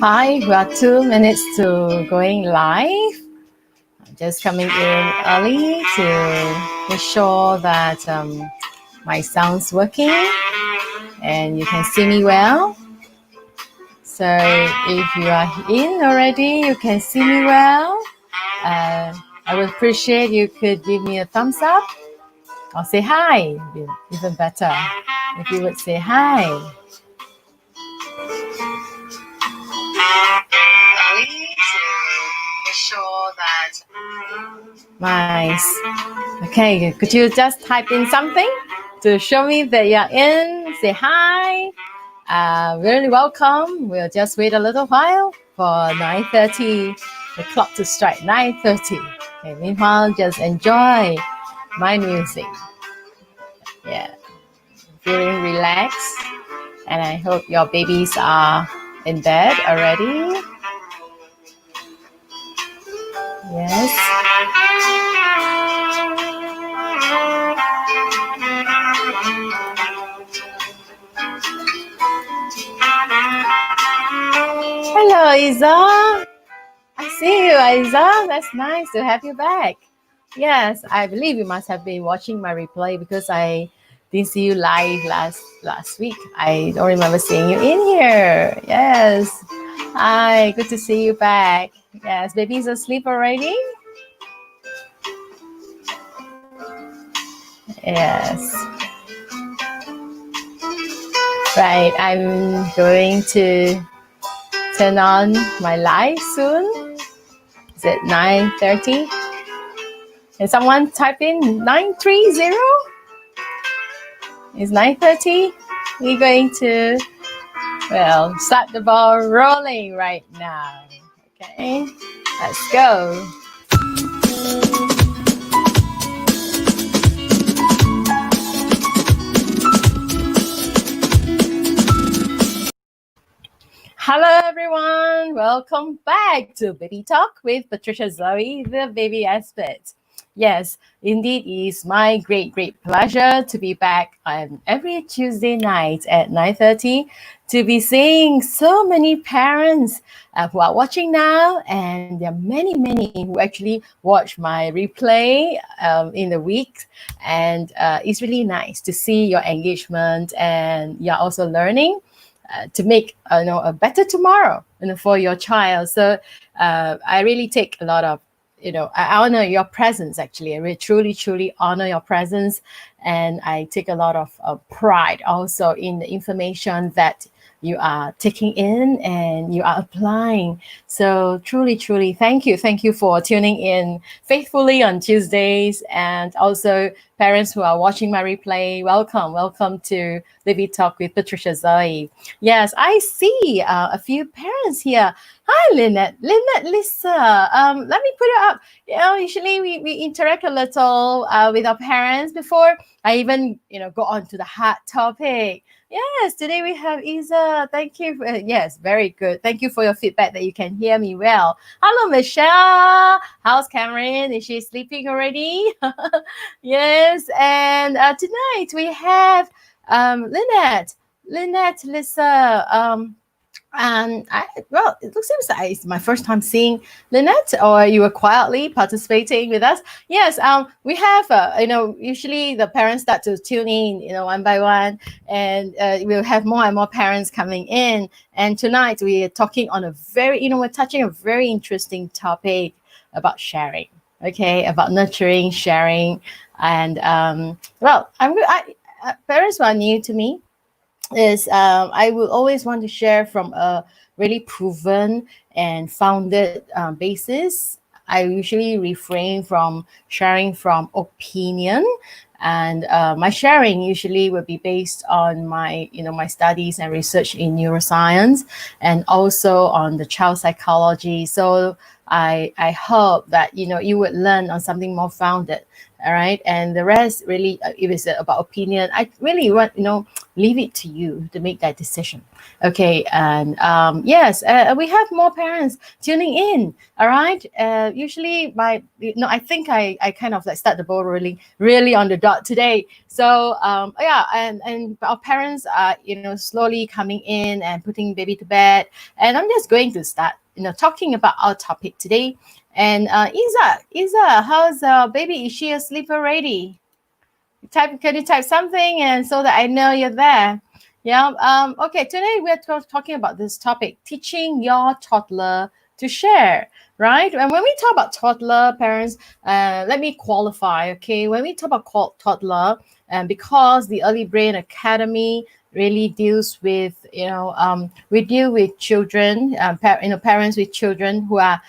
Hi, we are 2 minutes to going live. I'm just coming in early to make sure that my sound's working and you can see me well. So if you are in already, you can see me well. I would appreciate you could give me a thumbs up or say hi, even better. If you would say hi. Nice. Okay, could you just type in something to show me that you're in? Say hi. Really welcome. We'll just wait a little while for 9:30, the clock to strike 9:30. Okay, meanwhile, just enjoy my music. Yeah, feeling relaxed. And I hope your babies are in bed already. Yes. Hello, Isa. I see you, Isa. That's nice to have you back. Yes, I believe you must have been watching my replay because I didn't see you live last week. I don't remember seeing you in here. Yes. Hi, good to see you back. Yes, baby's asleep already? Yes. Right, I'm going to turn on my live soon. Is it 9:30? Can someone type in 930? It's 9:30. We're going to, start the ball rolling right now. Okay, let's go. Hello, everyone. Welcome back to Baby Talk with Patricia Zoey, the baby expert. Yes, indeed, it is my great pleasure to be back on every Tuesday night at 9:30 to be seeing so many parents who are watching now, and there are many who actually watch my replay in the week, and it's really nice to see your engagement, and you're also learning to make a better tomorrow for your child. So I really take a lot of I honor your presence. Actually, I really truly honor your presence, and I take a lot of pride also in the information that you are taking in and you are applying. So truly thank you for tuning in faithfully on Tuesdays, and also parents who are watching my replay, welcome to Baby Talk with Patricia Zoey. Yes, I see a few parents here. Hi, Lynette, Lisa. Let me put it up. Usually we interact a little with our parents before I even go on to the hot topic. Yes, today we have Isa. Thank you. Yes, very good. Thank you for your feedback that you can hear me well. Hello, Michelle. How's Cameron? Is she sleeping already? Yes, and tonight we have Lynette, Lisa. And it seems like it's my first time seeing Lynette, or you were quietly participating with us. Yes, we have, usually the parents start to tune in, one by one, and we'll have more and more parents coming in. And tonight we are talking on we're touching a very interesting topic about sharing. Okay, about nurturing, sharing, and parents who are new to me is I will always want to share from a really proven and founded basis. I usually refrain from sharing from opinion, and my sharing usually will be based on my studies and research in neuroscience, and also on the child psychology. So I hope that you would learn on something more founded. All right, and the rest really, if it's about opinion, I really want leave it to you to make that decision. Okay, and yes, we have more parents tuning in. All right, usually I think I kind of like start the ball really on the dot today. So yeah, and our parents are slowly coming in and putting baby to bed, and I'm just going to start talking about our topic today. And Isa, how's baby? Is she asleep already? Can you type something and so that I know you're there? Yeah. Okay. Today we're talking about this topic: teaching your toddler to share. Right. And when we talk about toddler parents, let me qualify. Okay. When we talk about toddler, and because the Early Brain Academy really deals with we deal with children, parents with children who are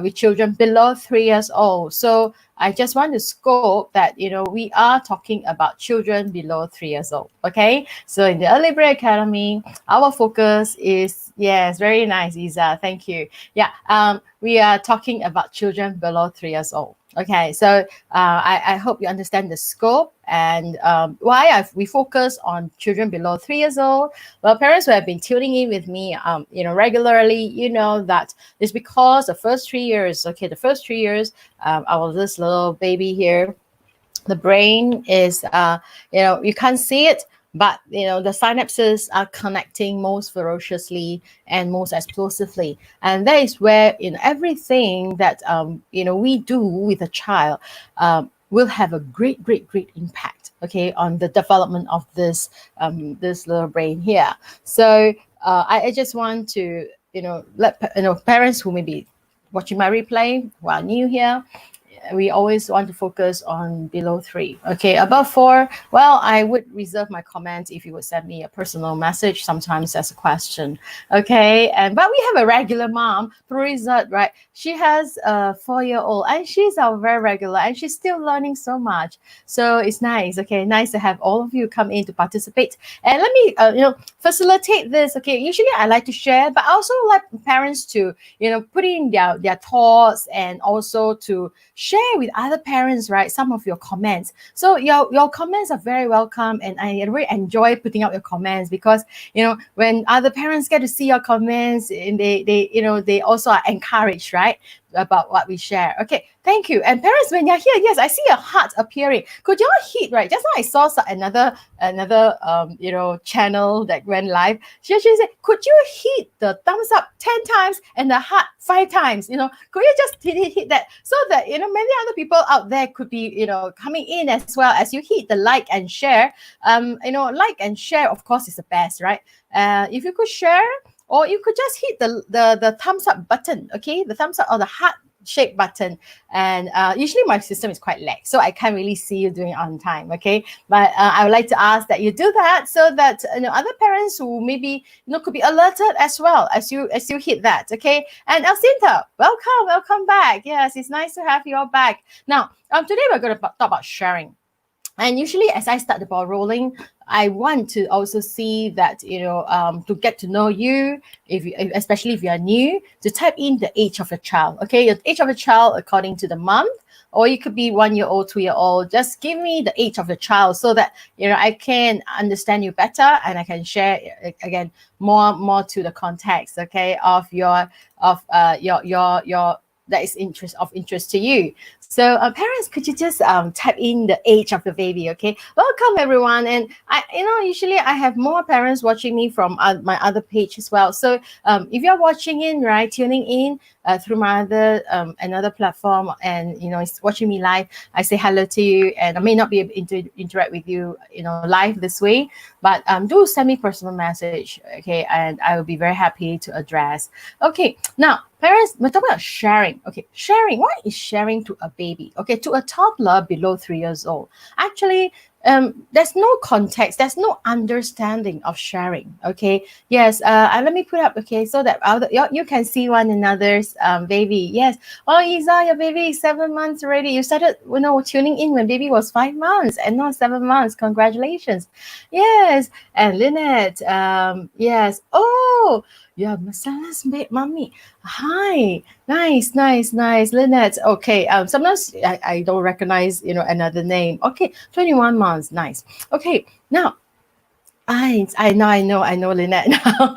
with children below 3 years old. So I just want to scope that we are talking about children below 3 years old. Okay, so in the Early Brain Academy, our focus is, yes, very nice, Isa, thank you. Yeah, we are talking about children below 3 years old. Okay, so I hope you understand the scope and why we focus on children below 3 years old. Well, parents who have been tuning in with me, regularly, that it's because the first 3 years. Okay, the first 3 years, I was this little baby here. The brain is, you can't see it, but the synapses are connecting most ferociously and most explosively, and that is where everything that we do with a child will have a great impact, okay, on the development of this little brain here. So I just want to let parents who may be watching my replay who are new here, we always want to focus on below 3. Okay, above 4, well, I would reserve my comments if you would send me a personal message, sometimes as a question. Okay, but we have a regular mom, Patricia, right? She has a 4-year-old and she's our very regular and she's still learning so much. So it's nice. Okay, nice to have all of you come in to participate. And let me facilitate this. Okay, usually I like to share, but I also like parents to put in their thoughts and also to share with other parents, right, some of your comments. So your comments are very welcome, and I really enjoy putting out your comments because when other parents get to see your comments, and they also are encouraged, right, about what we share. Okay, thank you. And parents, when you're here, yes, I see a heart appearing. Could you all hit, right? Just now I saw another channel that went live. She actually said, could you hit the thumbs up 10 times and the heart 5 times? Could you just hit that so that many other people out there could be coming in as well as you hit the like and share. Like and share, of course, is the best, right? If you could share, or you could just hit the thumbs up button, okay? The thumbs up or the heart shape button. And usually my system is quite lag, so I can't really see you doing it on time, okay? But I would like to ask that you do that so that other parents who maybe could be alerted as well as you hit that, okay? And Elcinta, welcome back. Yes, it's nice to have you all back. Now, today we're going to talk about sharing. And usually as I start the ball rolling, I want to also see that, to get to know you, especially if you are new, to type in the age of your child. Okay, the age of a child according to the month, or you could be 1-year-old, 2-year-old. Just give me the age of the child so that I can understand you better and I can share again more to the context, okay, of your that is of interest to you. So parents, could you just type in the age of the baby? Okay, welcome everyone. And I usually I have more parents watching me from my other page as well. So if you're watching in, right, tuning in through my other another platform, and it's watching me live, I say hello to you. And I may not be able to interact with you live this way, but do send me personal message, okay, and I will be very happy to address. Okay, now parents, we're talking about sharing. Okay, sharing. What is sharing to a baby? Okay, to a toddler below 3 years old. Actually, there's no context, there's no understanding of sharing. Okay, yes, let me put up, okay, so that you can see one another's baby. Yes, oh, Isa, your baby is 7 months already. You started tuning in when baby was 5 months and not 7 months. Congratulations. Yes, and Lynette, yes, oh, yeah, Masala's mommy. Hi, nice, Lynette. Okay, sometimes I don't recognize another name. Okay, 21 months, nice. Okay, now nice. I know, Lynette now.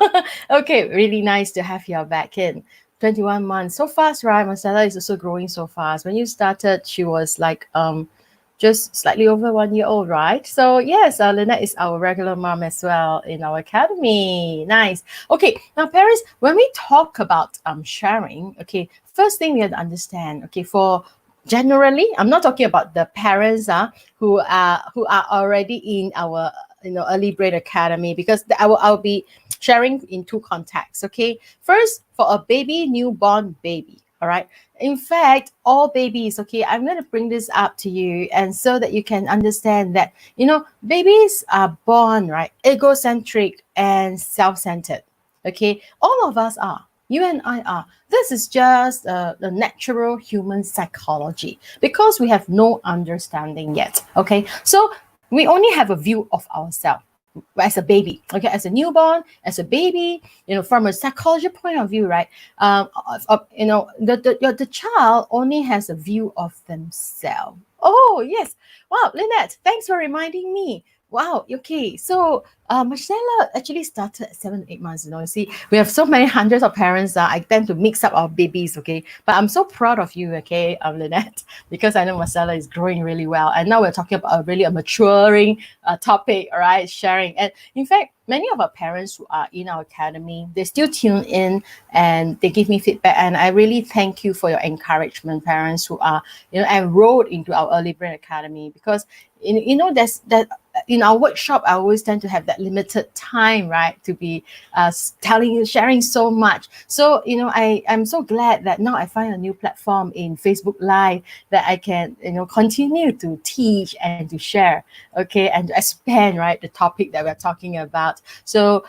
Okay, really nice to have you back in. 21 months. So fast, right? Marcella is also growing so fast. When you started, she was like just slightly over 1 year old, right? So yes, Lynette is our regular mom as well in our academy. Nice. Okay, now parents, when we talk about sharing, okay, first thing we have to understand, okay, for generally, I'm not talking about the parents who are already in our early brain academy, because I will be sharing in two contexts. Okay, first, for a baby, newborn baby, all right. In fact, all babies, okay, I'm going to bring this up to you, and so that you can understand that babies are born, right, egocentric and self-centered. Okay, all of us are, you and I are. This is just the natural human psychology, because we have no understanding yet. Okay, so we only have a view of ourselves as a baby, okay, as a newborn, as a baby, from a psychology point of view, right? The child only has a view of themselves. Oh yes, wow, Lynette, thanks for reminding me. Wow, okay, so Marcella actually started at 7 8 months. You see, we have so many hundreds of parents. I tend to mix up our babies, okay, but I'm so proud of you, okay, Lynette, because I know Marcella is growing really well, and now we're talking about a maturing topic, all right, sharing. And in fact, many of our parents who are in our academy, they still tune in and they give me feedback, and I really thank you for your encouragement, parents who are enrolled into our early brain academy, because there's that in our workshop. I always tend to have that limited time, right, to be sharing so much. So I'm so glad that now I find a new platform in Facebook Live that I can continue to teach and to share, okay, and to expand, right, the topic that we're talking about. So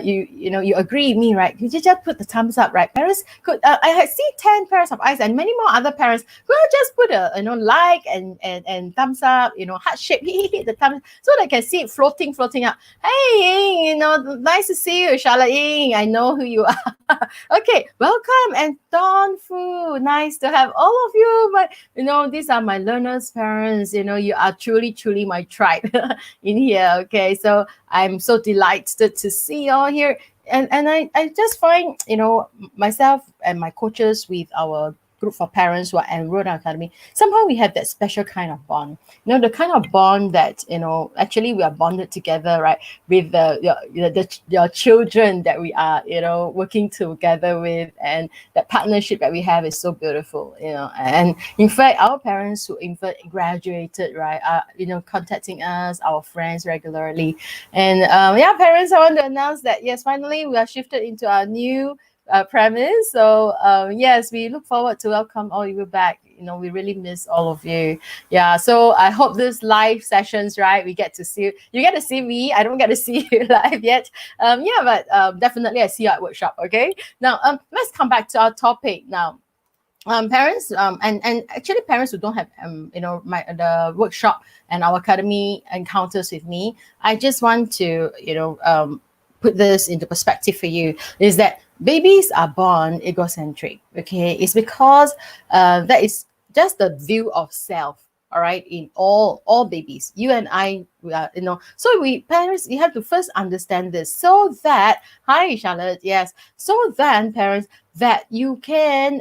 you agree with me, right? You just put the thumbs up, right? Parents could I see 10 pairs of eyes, and many more other parents could just put a like and thumbs up, heart shape, the thumbs, so they can see it floating up. Hey, nice to see you, Charlotte Ying. I know who you are. Okay, welcome. And Don Fu, nice to have all of you. But these are my learners, parents. You are truly my tribe in here. Okay, so I'm so delighted to see you all here. And I just find, myself and my coaches with our group for parents who are enrolled in our academy, somehow we have that special kind of bond. The kind of bond that, actually we are bonded together, right, with your children that we are, working together with, and that partnership that we have is so beautiful, And in fact, our parents who in fact graduated, right, are, contacting us, our friends regularly. And parents, I want to announce that, yes, finally we are shifted into our new premise. So yes, we look forward to welcome all of you back. We really miss all of you. Yeah, so I hope this live sessions, right, we get to see you get to see me. I don't get to see you live yet. But definitely I see you at workshop. Okay, now let's come back to our topic now. Parents and actually parents who don't have the workshop and our academy encounters with me, I just want to put this into perspective for you, is that babies are born egocentric. Okay, it's because that is just the view of self, all right, in all babies, you and I, we are, so we parents, you have to first understand this, so that, hi Charlotte, yes, so then parents, that you can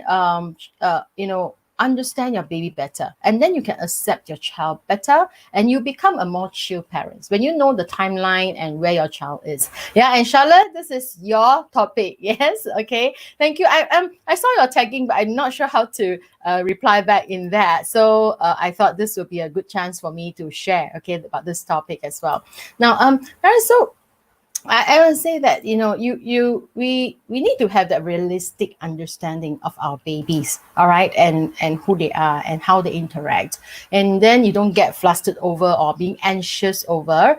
understand your baby better, and then you can accept your child better, and you become a more chill parent when you know the timeline and where your child is. Yeah, and Charlotte, this is your topic. Yes, okay, thank you. I saw your tagging, but I'm not sure how to reply back in that, so I thought this would be a good chance for me to share, okay, about this topic as well. Now parents, so I will say that we need to have that realistic understanding of our babies, all right, and who they are and how they interact, and then you don't get flustered over or being anxious over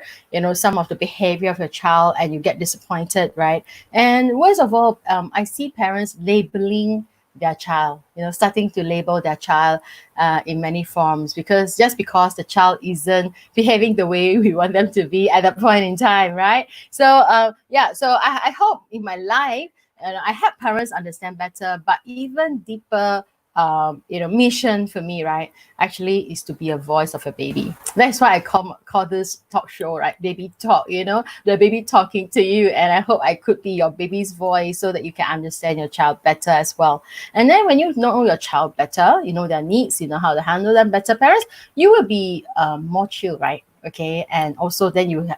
some of the behavior of your child, and you get disappointed, right? And worst of all, I see parents labeling their child, starting to label their child in many forms, because the child isn't behaving the way we want them to be at that point in time, right? So so I hope in my life I help parents understand better, but even deeper mission for me, right, actually is to be a voice of a baby. That's why I call this talk show, right, baby talk. The baby talking to you, and I hope I could be your baby's voice so that you can understand your child better as well. And then when you know your child better, you know their needs, you know how to handle them better, parents, you will be more chill, right? Okay, and also then you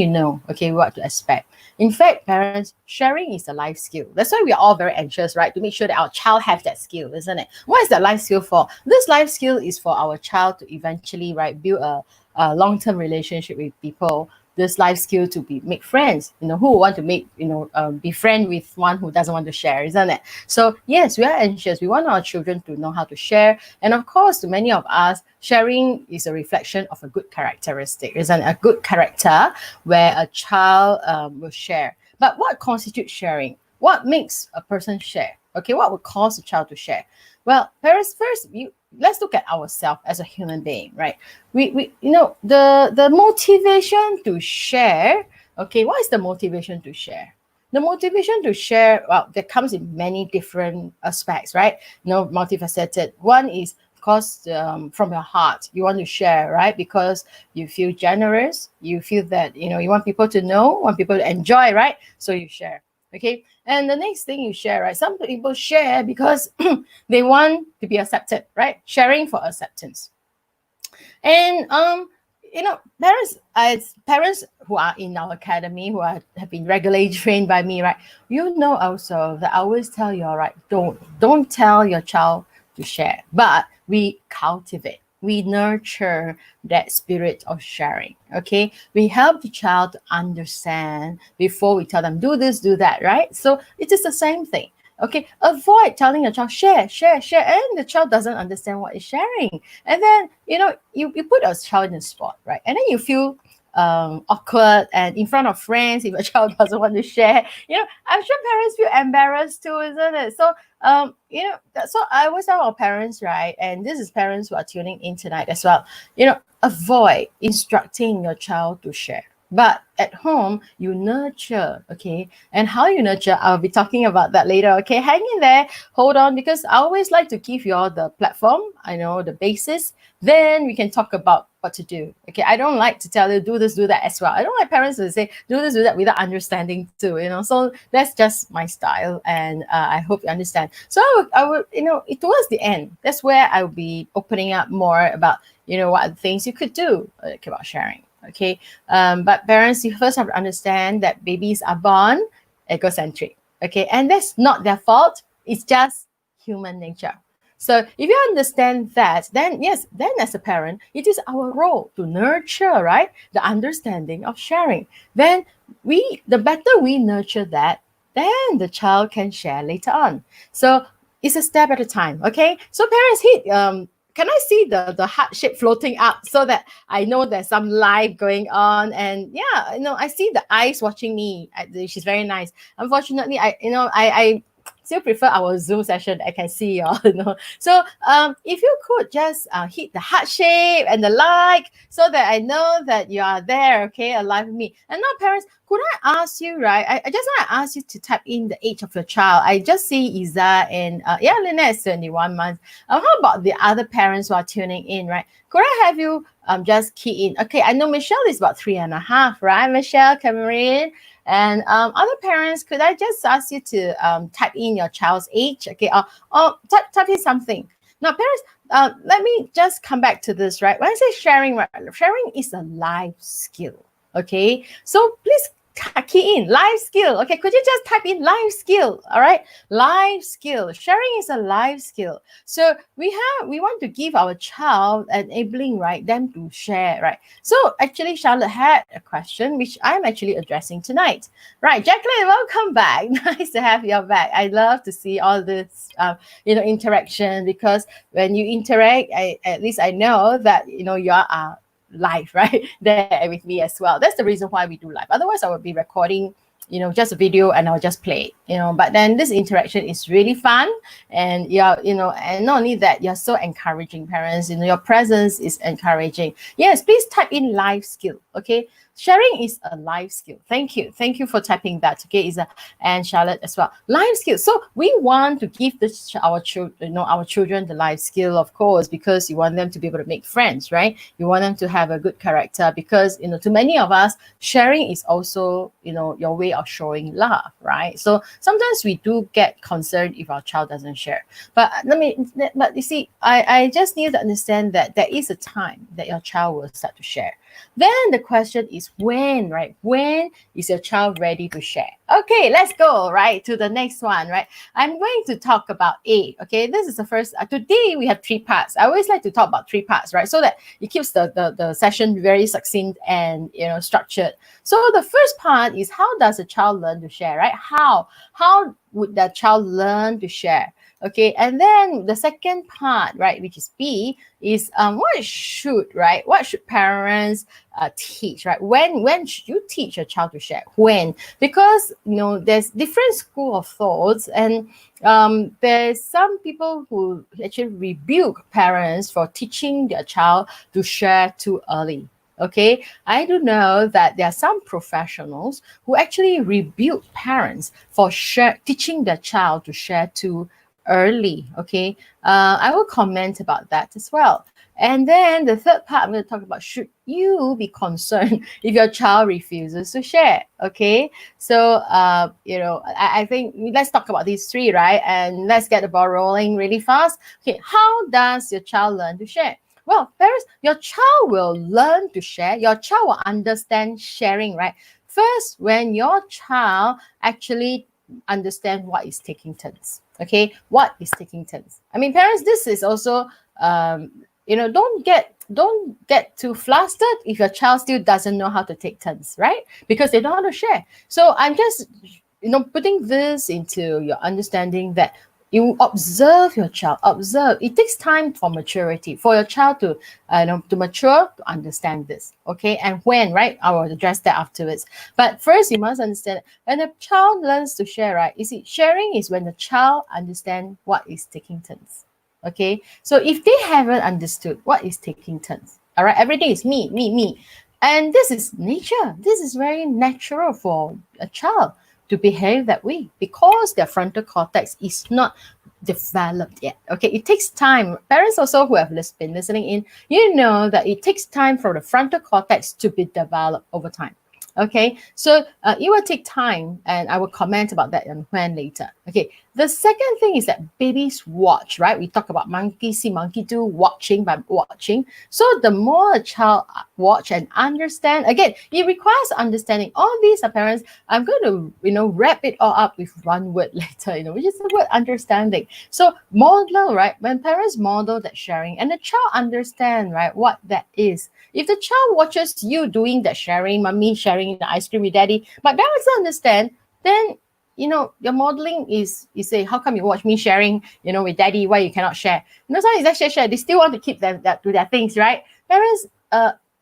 know, okay, what to expect. In fact, parents, sharing is a life skill. That's why we are all very anxious, right, to make sure that our child have that skill, isn't it? What is that life skill for? This life skill is for our child to eventually, right, build a long-term relationship with people. This life skill to make friends. Who want to be friend with one who doesn't want to share, isn't it? So yes, we are anxious. We want our children to know how to share, and of course, to many of us, sharing is a reflection of a good characteristic, isn't it? A good character where a child will share. But what constitutes sharing? What makes a person share? Okay, what would cause a child to share? Well, parents, first, let's look at ourselves as a human being, right? We the motivation to share. Okay, what is the motivation to share? The motivation to share, well, that comes in many different aspects, right? Multifaceted. One is, of course, from your heart, you want to share, right? Because you feel generous, you feel that you want people to know, want people to enjoy, right? So you share. Okay, and the next thing you share, right? Some people share because they want to be accepted, right? Sharing for acceptance. And parents who are in our academy, who have been regularly trained by me, right? Also that I always tell you, all right, don't tell your child to share, but we cultivate, we nurture that spirit of sharing. Okay, we help the child to understand before we tell them do this, do that, right? So it is the same thing. Okay, avoid telling your child share, and the child doesn't understand what is sharing, and then you put a child in the spot, right? And then you feel awkward and in front of friends if a child doesn't want to share. I'm sure parents feel embarrassed too, isn't it? So so I always tell our parents, right, and this is parents who are tuning in tonight as well, avoid instructing your child to share, but at home you nurture. Okay, and how you nurture, I'll be talking about that later. Okay, hang in there, hold on, because I always like to give you all the platform, I know the basis, then we can talk about what to do. Okay, I don't like to tell you do this, do that as well. I don't like parents to say do this, do that without understanding too. So that's just my style, and I hope you understand. So I would towards the end, that's where I'll be opening up more about what are the things you could do about sharing. Okay, but parents, you first have to understand that babies are born egocentric. Okay, and that's not their fault. It's just human nature. So if you understand that, then yes, then as a parent, it is our role to nurture, right, the understanding of sharing. Then the better we nurture that, then the child can share later on. So it's a step at a time. Okay, so parents, can I see the heart shape floating up so that I know there's some life going on? And yeah, I see the eyes watching me. She's very nice. Unfortunately, I still prefer our Zoom session. I can see y'all, So if you could just hit the heart shape and the like so that I know that you are there, okay, alive with me. And now, parents, could I ask you, right? I just want to ask you to type in the age of your child. I just see Isa and Lynette is 21 months. How about the other parents who are tuning in, right? Could I have you just key in? Okay, I know Michelle is about 3.5, right? Michelle, Cameron. And other parents, could I just ask you to type in your child's age? Okay, or type in something. Now, parents, let me just come back to this, right? When I say sharing, right, sharing is a life skill. Okay, so please key in life skill. Okay, could you just type in life skill? All right, life skill. Sharing is a life skill. So we want to give our child enabling, right, them to share, right? So actually, Charlotte had a question which I'm actually addressing tonight. Right, Jacqueline, welcome back. Nice to have you back. I love to see all this, interaction, because when you interact, at least I know that you are live, right, there with me as well. That's the reason why we do live. Otherwise, I would be recording, just a video and I'll just play it, But then this interaction is really fun, and and not only that, you're so encouraging, parents. Your presence is encouraging. Yes, please type in life skill. Okay, Sharing is a life skill. Thank you. Thank you for typing that. Okay, and Charlotte as well. Life skill. So we want to give our children, our children the life skill, of course, because you want them to be able to make friends, right? You want them to have a good character because, to many of us, sharing is also, your way of showing love, right? So sometimes we do get concerned if our child doesn't share. But you see, I just need to understand that there is a time that your child will start to share. Then the question is when, right? When is your child ready to share? Okay, let's go, right, to the next one, right? I'm going to talk about A, okay? This is the first, today we have 3 parts. I always like to talk about 3 parts, right? So that it keeps the session very succinct and, structured. So the first part is, how does a child learn to share, right? How would the child learn to share? Okay, and then the second part, right, which is B, is what should parents teach, right? When should you teach a child to share? When? Because there's different school of thoughts, and there's some people who actually rebuke parents for teaching their child to share too early. Okay, I do know that there are some professionals who actually rebuke parents for teaching their child to share too early. Okay, I will comment about that as well. And then the third part, I'm going to talk about, should you be concerned if your child refuses to share? Okay, so I think let's talk about these 3, right? And let's get the ball rolling really fast. Okay, how does your child learn to share? Well, parents, your child will learn to share. Your child will understand sharing, right? First, when your child actually understand what is taking turns. Okay, what is taking turns? I mean, parents, this is also don't get too flustered if your child still doesn't know how to take turns, right? Because they don't know how to share. So I'm just putting this into your understanding that you observe your child. Observe. It takes time for maturity, for your child to mature, to understand this. Okay, and when, right? I will address that afterwards. But first, you must understand when a child learns to share, right? You see, sharing is when the child understands what is taking turns. Okay, so if they haven't understood what is taking turns, all right, everything is me, me, me, and this is nature. This is very natural for a child to behave that way because their frontal cortex is not developed yet. Okay, it takes time. Parents also who have been listening in, that it takes time for the frontal cortex to be developed over time. Okay, so it will take time, and I will comment about that and when later. Okay, the second thing is that babies watch, right? We talk about monkey see, monkey do, watching by watching. So the more a child watch and understand, again, it requires understanding. All these are parents. I'm going to, wrap it all up with one word later, which is the word understanding. So model, right? When parents model that sharing and the child understand, right, what that is. If the child watches you doing that sharing, mommy sharing the ice cream with daddy, but parents don't understand, then your modeling is, you say, how come you watch me sharing, with daddy, why you cannot share? Sometimes that share. They still want to keep that to their things, right? Parents,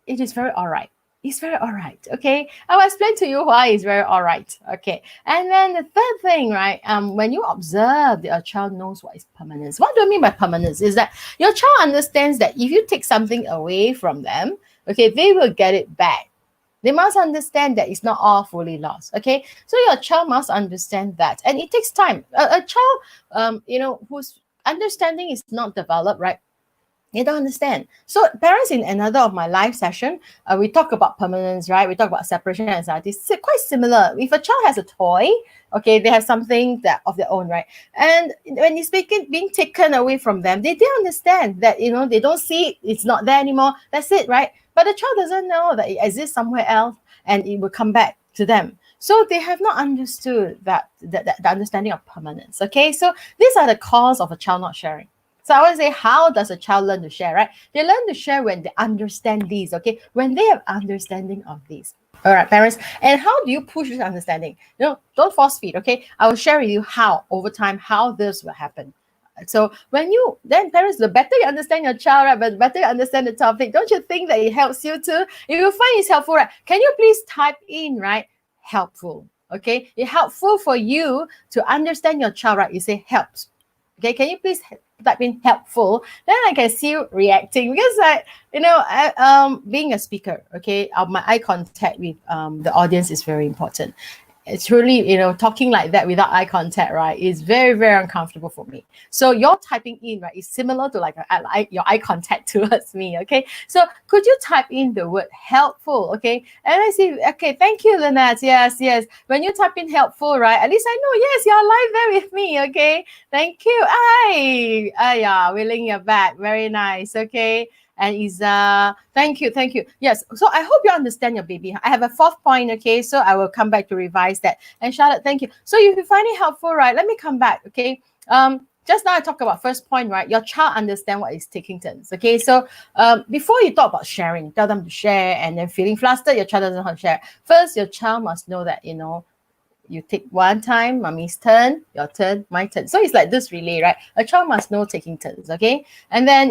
it is very all right. It's very all right. Okay, I will explain to you why it's very all right. Okay, and then the third thing, right? When you observe that your child knows what is permanence. What do I mean by permanence? Is that your child understands that if you take something away from them, okay, they will get it back. They must understand that it's not all fully lost. Okay, so your child must understand that, and it takes time. A child, whose understanding is not developed, right? They don't understand. So parents, in another of my live session, we talk about permanence, right? We talk about separation anxiety. It's quite similar. If a child has a toy, okay, they have something that of their own, right? And when it's being taken away from them, they understand that, they don't see it, it's not there anymore. That's it, right? But the child doesn't know that it exists somewhere else and it will come back to them. So they have not understood the understanding of permanence. Okay, so these are the cause of a child not sharing. So I want to say, how does a child learn to share, right? They learn to share when they understand these, okay? When they have understanding of these. All right, parents. And how do you push this understanding? Don't force feed, okay? I will share with you how, over time, how this will happen. So parents, the better you understand your child, right? But the better you understand the topic, don't you think that it helps you too? If you find it's helpful, right? Can you please type in, right? Helpful, okay? It's helpful for you to understand your child, right? You say helps. Okay, can you please type in helpful, then I can see you reacting, because being a speaker, okay, my eye contact with the audience is very important. It's truly, talking like that without eye contact, right, is very, very uncomfortable for me. So your typing in, right, is similar to like your eye contact towards me, okay? So could you type in the word helpful, okay? And I see, okay, thank you, Lynette. Yes, yes. When you type in helpful, right, at least I know, yes, you're live there with me, okay? Thank you. Yeah, willing you're back. Very nice, okay? And Isa, thank you, thank you. Yes, so I hope you understand your baby. I have a fourth point, okay? So I will come back to revise that. And Charlotte, thank you. So if you find it helpful, right, let me come back, okay? Just now I talked about first point, right? Your child understand what is taking turns, okay? So before you talk about sharing, tell them to share, and then feeling flustered, your child doesn't know how to share. First, your child must know that, you take one time, mommy's turn, your turn, my turn. So it's like this relay, right? A child must know taking turns, okay? And then,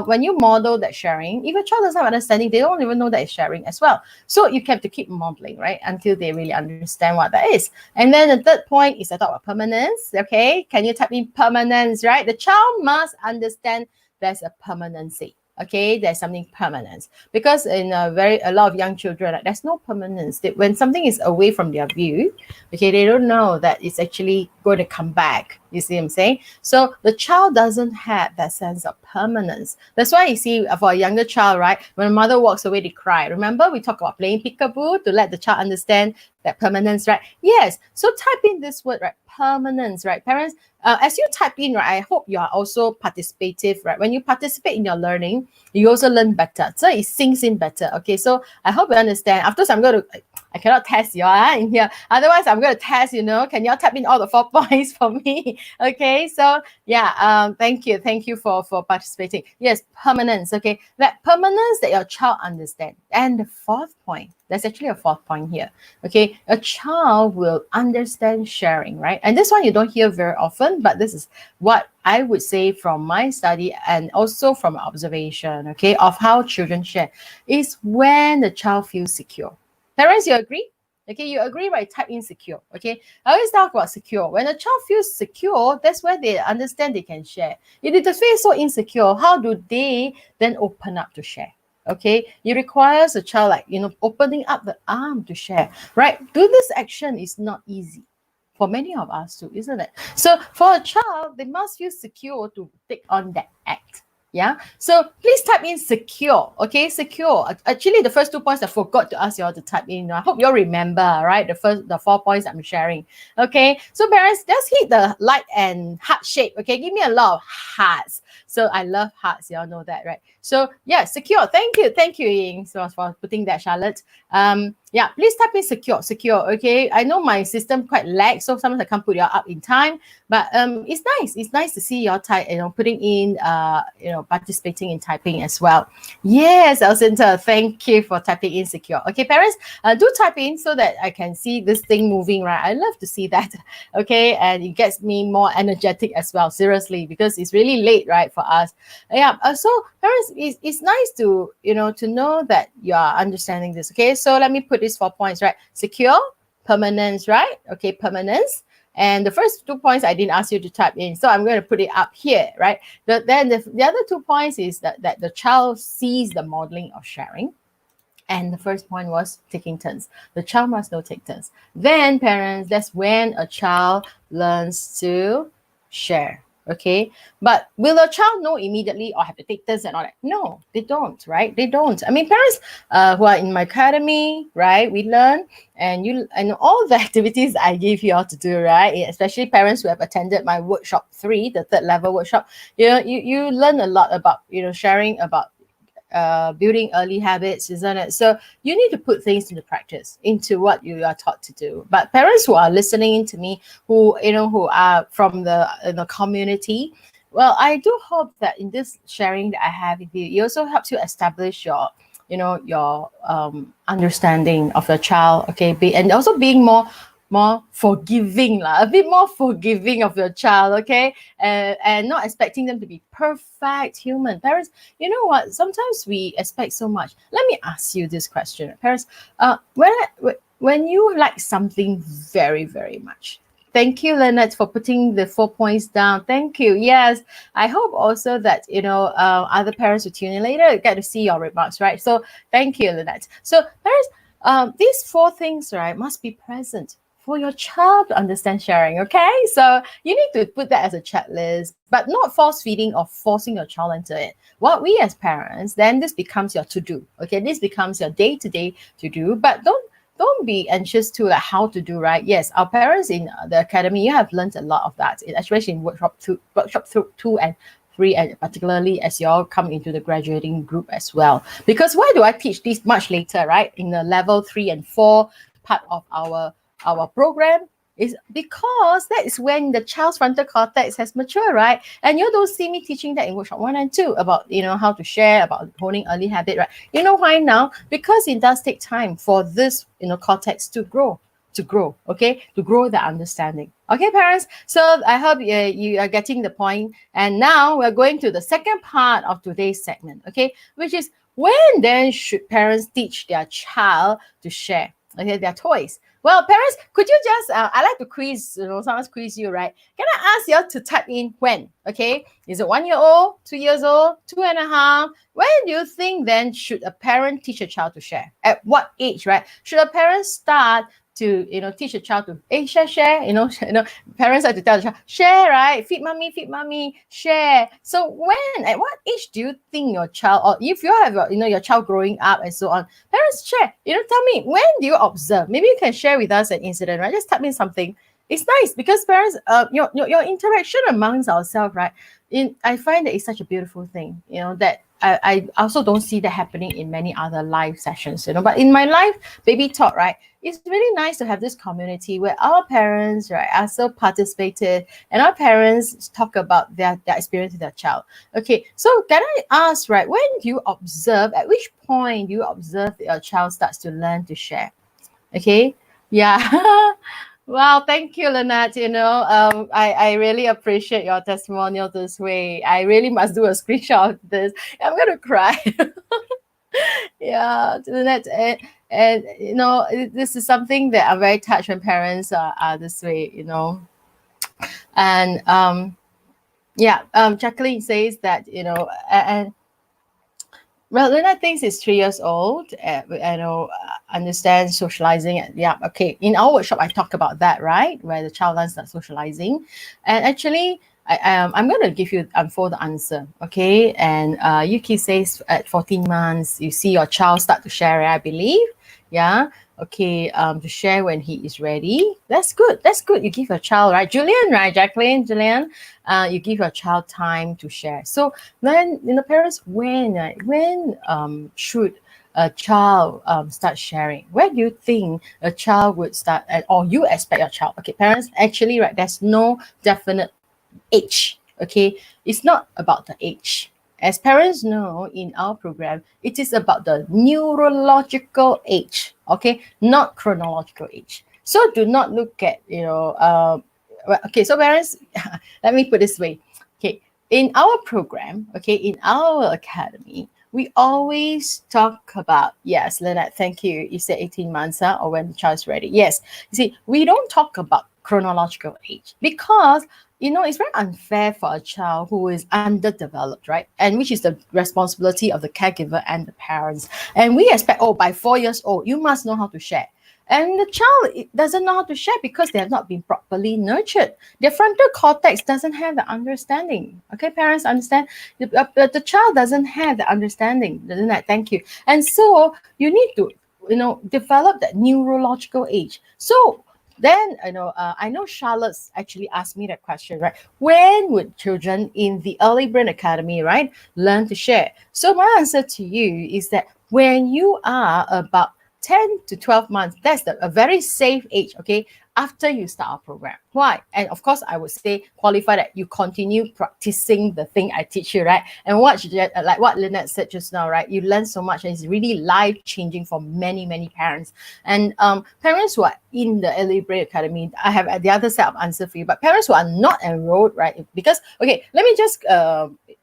when you model that sharing, if a child doesn't have understanding, they don't even know that it's sharing as well. So you have to keep modeling, right? Until they really understand what that is. And then the third point is I talk about permanence, okay? Can you type in permanence, right? The child must understand there's a permanency. Okay, there's something permanent, because in a lot of young children, there's no permanence. When something is away from their view, okay, they don't know that it's actually going to come back. You see what I'm saying? So the child doesn't have that sense of permanence. That's why you see, for a younger child, right, when a mother walks away, they cry. Remember, we talk about playing peekaboo to let the child understand that permanence, right? Yes. So type in this word, right? Permanence, right? Parents, as you type in, right, I hope you are also participative, right? When you participate in your learning, you also learn better. So it sinks in better. Okay, so I hope you understand. After I'm going to, I cannot test you in here. Otherwise, I'm going to test, can y'all type in all the 4 points for me? Okay, so yeah, thank you. Thank you for participating. Yes, permanence. Okay, that permanence that your child understand. And the fourth point, there's actually a fourth point here. Okay, a child will understand sharing, right? And this one you don't hear very often, but this is what I would say from my study and also from observation, okay, of how children share, is when the child feels secure. Parents, you agree? Okay, you agree, right? Type in secure. Okay, I always talk about secure. When a child feels secure, that's where they understand they can share. If they feel so insecure, how do they then open up to share? Okay, it requires a child opening up the arm to share, right? Do this action is not easy for many of us too, isn't it? So for a child, they must feel secure to take on that act. Yeah, so please type in secure. Okay, secure. Actually, the first 2 points I forgot to ask you all to type in. I hope you'll remember, right? The 4 points I'm sharing. Okay, so parents, just hit the like and heart shape. Okay, give me a lot of hearts. So I love hearts. Y'all know that, right? So yeah, secure. Thank you, Ying, so for putting that, Charlotte. Yeah, please type in secure. Okay, I know my system quite lag, so sometimes I can't put you up in time. But it's nice. It's nice to see your type, putting in, participating in typing as well. Yes, Elcinta, thank you for typing in secure. Okay, parents, do type in so that I can see this thing moving, right? I love to see that. Okay, and it gets me more energetic as well, seriously, because it's really late, right, for us. Yeah, so parents, it's nice to, to know that you are understanding this. Okay, so let me put these 4 points, right? Secure, permanence, right? Okay, permanence. And the first 2 points I didn't ask you to type in, so I'm going to put it up here, right? Then the other 2 points is that the child sees the modeling of sharing. And the first point was taking turns. The child must know take turns. Then parents, that's when a child learns to share. Okay, but will a child know immediately or have to take turns and all that? No, they don't, right? They don't. I mean, parents who are in my academy, right? We learn, and all the activities I give you all to do, right? Especially parents who have attended my workshop 3, the 3rd level workshop. You learn a lot about sharing, about building early habits, isn't it? So you need to put things into practice, into what you are taught to do. But parents who are listening to me, who are from the community, well, I do hope that in this sharing that I have with you, it also helps you establish your understanding of your child. Okay, and also being more forgiving, a bit more forgiving of your child, okay? And not expecting them to be perfect human. Parents, you know what? Sometimes we expect so much. Let me ask you this question. Parents, when you like something very, very much, Thank you, Lynette, for putting the 4 points down. Thank you. Yes, I hope also that other parents who tune in later get to see your remarks, right? So thank you, Lynette. So parents, these four things, right, must be present for your child to understand sharing. Okay, so you need to put that as a checklist, but not force feeding or forcing your child into it. What we as parents, then this becomes your to do. Okay, this becomes your day to day to do, but don't be anxious to like how to do, right? Yes, our parents in the academy, you have learned a lot of that, especially in workshop 2 and 3, and particularly as you all come into the graduating group as well. Because why do I teach this much later, right? In the level 3 and 4 part of our program is because that is when the child's frontal cortex has matured, right? And you don't see me teaching that in workshop 1 and 2 about how to share, about holding early habit, right? You know why now? Because it does take time for this cortex to grow, okay, to grow the understanding. Okay, parents. So I hope you are getting the point. And now we're going to the second part of today's segment, okay, which is when then should parents teach their child to share, okay, their toys. Well, parents, could you just, I like to quiz, sometimes quiz you, right? Can I ask you to type in when, okay? Is it 1 year old, 2 years old, 2.5? When do you think then should a parent teach a child to share? At what age, right? Should a parent start to teach a child to share, parents like to tell the child, share, right? Feed mommy, share. So when, at what age do you think your child, or if you have your child growing up and so on, parents share, tell me, when do you observe? Maybe you can share with us an incident, right? Just type in something. It's nice because parents, your interaction amongst ourselves, right? I find that it's such a beautiful thing, that I also don't see that happening in many other live sessions, but in my live baby talk, right, it's really nice to have this community where our parents, right, are so participative and our parents talk about their experience with their child. Okay, so can I ask, right, when do you observe, at which point do you observe that your child starts to learn to share? Okay, yeah. Wow, thank you, Lynette. I really appreciate your testimonial this way. I really must do a screenshot of this. I'm going to cry. Yeah, Lynette. And this is something that I'm very touched when parents are this way, And Jacqueline says that, and well, Luna thinks it's 3 years old. Understand socializing. Yeah, okay. In our workshop, I talk about that, right? Where the child learns that socializing. And actually, I'm going to give you unfold the answer, okay? And Yuki says at 14 months, you see your child start to share, I believe. Yeah. Okay. To share when he is ready. That's good. That's good. You give your child, right? Julian, right? Jacqueline, Julian, you give your child time to share. So then, parents, when should a child start sharing? Where do you think a child would start, or you expect your child? Okay, parents, actually, right, there's no definite age. Okay, it's not about the age. As parents know, in our program, it is about the neurological age, okay, not chronological age. So do not look at, okay, so parents, let me put this way. Okay, in our program, okay, in our academy, we always talk about, yes, Lynette, thank you. You said 18 months, or when the child's ready. Yes, you see, we don't talk about chronological age because it's very unfair for a child who is underdeveloped, right? And which is the responsibility of the caregiver and the parents. And we expect, by 4 years old, you must know how to share. And the child doesn't know how to share because they have not been properly nurtured. Their frontal cortex doesn't have the understanding. Okay, parents understand? The child doesn't have the understanding. Doesn't that? Thank you. And so you need to, develop that neurological age. So then, I know Charlotte's actually asked me that question, right? When would children in the Early Brain Academy, right, learn to share? So my answer to you is that when you are about 10 to 12 months, that's a very safe age, okay, after you start our program. Why? And of course, I would say qualify that you continue practicing the thing I teach you, right? And like what Lynette said just now, right? You learn so much and it's really life-changing for many, many parents. And parents who are in the Early Brain Academy, I have the other set of answer for you, but parents who are not enrolled, right? Because, okay, let me just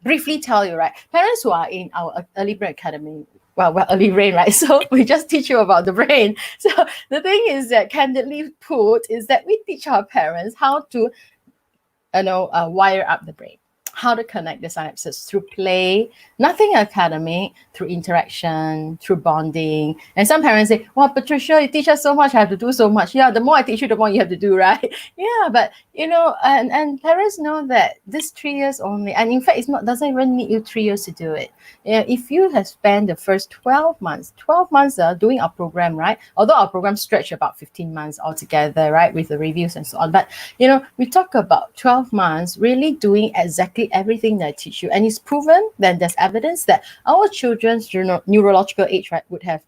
briefly tell you, right? Parents who are in our Early Brain Academy, well, early brain, right? So we just teach you about the brain. So the thing is that, candidly put, is that we teach our parents how to, wire up the brain, how to connect the synapses through play, nothing academic, through interaction, through bonding. And some parents say, well, Patricia, you teach us so much, I have to do so much. Yeah, the more I teach you, the more you have to do, right? Yeah, but and parents know that this 3 years only, and in fact, it's not doesn't even need you 3 years to do it. Yeah, if you have spent the first 12 months doing our program, right? Although our program stretch about 15 months altogether, right, with the reviews and so on. But we talk about 12 months really doing exactly everything that I teach you, and it's proven. Then there's evidence that our children's neurological age, right, would have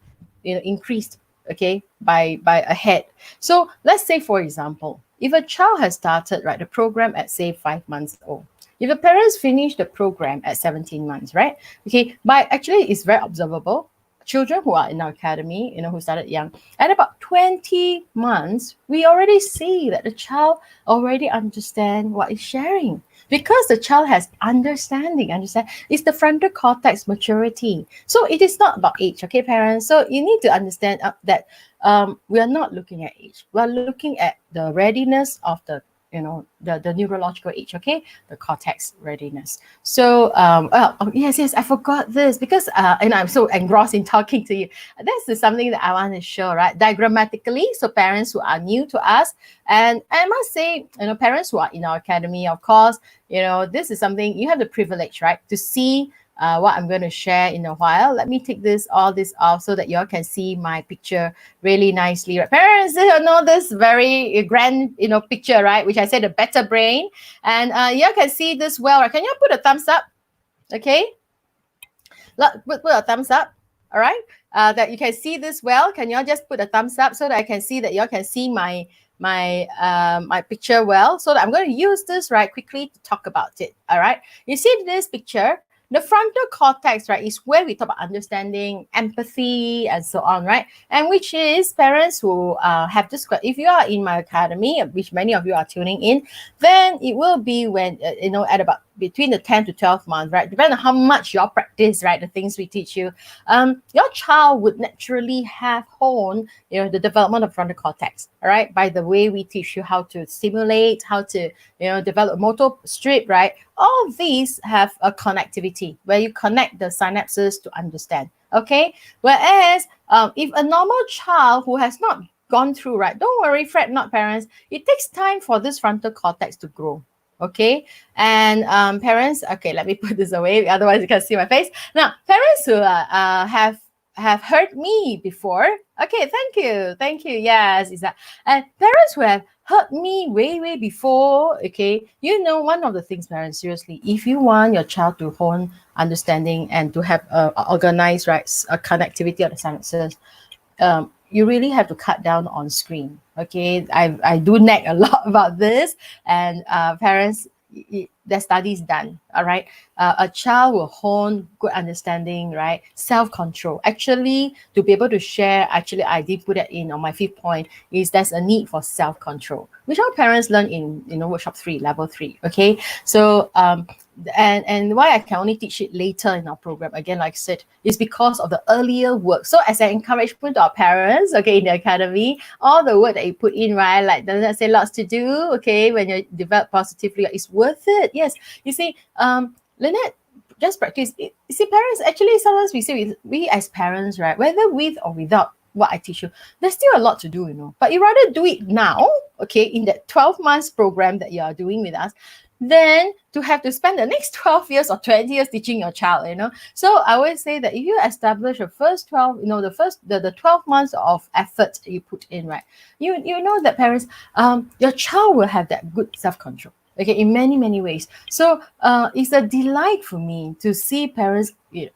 increased, okay, by a head. So let's say, for example, if a child has started, right, the program at, say, 5 months old, if the parents finish the program at 17 months, right, okay, by actually it's very observable. Children who are in our academy, who started young, at about 20 months, we already see that the child already understand what is sharing, because the child has understand. It's the frontal cortex maturity. So it is not about age, okay, parents? So you need to understand that we are not looking at age. We are looking at the readiness of the neurological age, okay, the cortex readiness. So yes, I forgot this, because and I'm so engrossed in talking to you. This is something that I want to show, right, diagrammatically, so parents who are new to us. And I must say, parents who are in our academy, of course, this is something you have the privilege, right, to see what I'm going to share in a while. Let me take all this off so that you all can see my picture really nicely. Right? Parents, know this very grand, picture, right? Which I said, a better brain. And you all can see this well. Right? Can you put a thumbs up? Okay. Put a thumbs up. All right. That you can see this well. Can you all just put a thumbs up so that I can see that you all can see my picture well? So that I'm going to use this right quickly to talk about it. All right. You see this picture? The frontal cortex, right, is where we talk about understanding, empathy, and so on, right? And which is parents who have this. If you are in my academy, which many of you are tuning in, then it will be when, at about between the 10 to 12 months, right? Depending on how much you practice, right, the things we teach you, your child would naturally have honed, the development of frontal cortex, all right, by the way we teach you how to stimulate, how to, develop motor strip, right? All these have a connectivity where you connect the synapses to understand, okay? Whereas if a normal child who has not gone through, right, don't worry, fret not, parents, it takes time for this frontal cortex to grow. Okay, and parents, okay, let me put this away, otherwise you can see my face. Now, parents who have heard me before, okay, thank you, yes, is that, and parents who have heard me way before, okay, one of the things, parents, seriously, if you want your child to hone understanding and to have organized, right, a connectivity of the synapses, you really have to cut down on screen. Okay, I do nag a lot about this, and parents, there's studies done. All right, a child will hone good understanding, right? Self-control. Actually, to be able to share, actually, I did put that in on my 5th point, is there's a need for self-control, which our parents learn in workshop 3, level 3. Okay, so and why I can only teach it later in our program, again, like I said, is because of the earlier work. So as an encouragement to our parents, okay, in the academy, all the work that you put in, right, like, doesn't that say lots to do, okay, when you develop positively, it's worth it. Yes, you see, Lynette, just practice. You see, parents, actually, sometimes we say, we as parents, right, whether with or without what I teach you, there's still a lot to do, but you rather do it now, okay, in that 12 months program that you are doing with us, than to have to spend the next 12 years or 20 years teaching your child, So I always say that if you establish the first 12, the 12 months of effort you put in, right, you know that parents, your child will have that good self-control, okay, in many ways. So it's a delight for me to see parents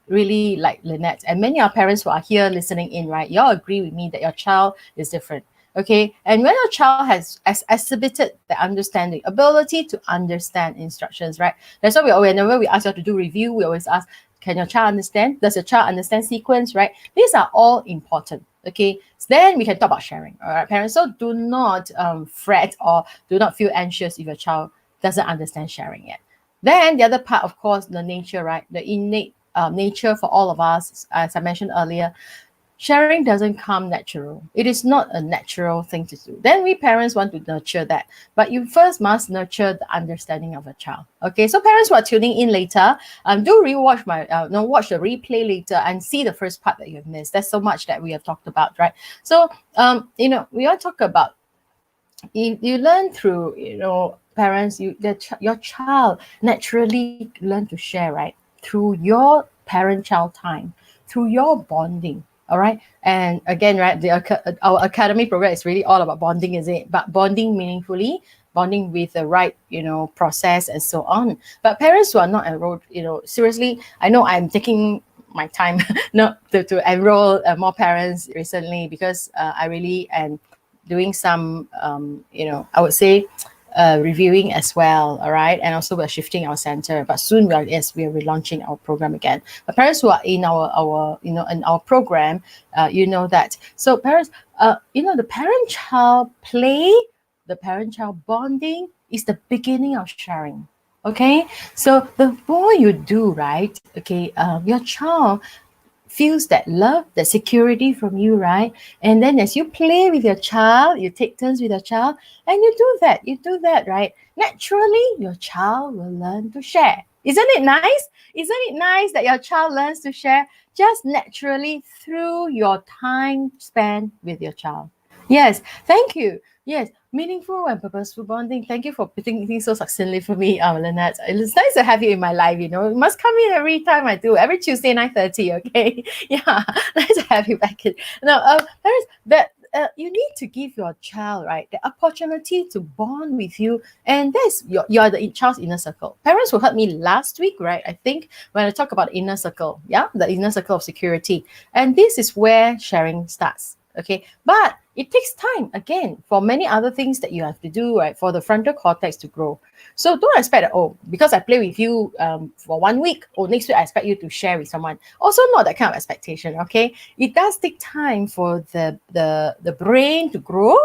really like Lynette, and many of our parents who are here listening in, right, you all agree with me that your child is different. Okay, and when a child has exhibited the understanding, ability to understand instructions, right? That's why whenever we ask you to do review, we always ask, can your child understand? Does your child understand sequence, right? These are all important. Okay, so then we can talk about sharing. All right, parents. So do not fret or do not feel anxious if your child doesn't understand sharing yet. Then the other part, of course, the nature, right? The innate nature for all of us, as I mentioned earlier. Sharing doesn't come natural. It is not a natural thing to do. Then we parents want to nurture that. But you first must nurture the understanding of a child. Okay, so parents who are tuning in later, do rewatch watch the replay later and see the first part that you've missed. There's so much that we have talked about, right? So, we all talk about, you learn through, parents, your child naturally learn to share, right? Through your parent-child time, through your bonding. All right. And again, right, our academy program is really all about bonding, is it? But bonding meaningfully, bonding with the right, process and so on. But parents who are not enrolled, seriously, I know I'm taking my time not to enroll more parents recently, because I really am doing some, I would say, reviewing as well. All right. And also we're shifting our center, but soon we are relaunching our program again. But parents who are in our in our program, that. So parents, the parent-child play, the parent-child bonding is the beginning of sharing. Okay. So the more you do, right, okay, your child feels that love, that security from you, right? And then as you play with your child, you take turns with your child, and you do that, right? Naturally, your child will learn to share. Isn't it nice? Isn't it nice that your child learns to share just naturally through your time spent with your child? Yes, thank you. Yes, meaningful and purposeful bonding. Thank you for putting things so succinctly for me, Lynette. It's nice to have you in my life. You must come in every time I do, every Tuesday 9:30. Okay, yeah, nice to have you back in. Now, parents, that you need to give your child, right, the opportunity to bond with you, and that's you're the child's inner circle. Parents who heard me last week, right? I think when I talk about inner circle, yeah, the inner circle of security, and this is where sharing starts. Okay, but it takes time, again, for many other things that you have to do, right, for the frontal cortex to grow. So don't expect that, because I play with you for 1 week, or next week I expect you to share with someone. Also not that kind of expectation. Okay, it does take time for the brain to grow.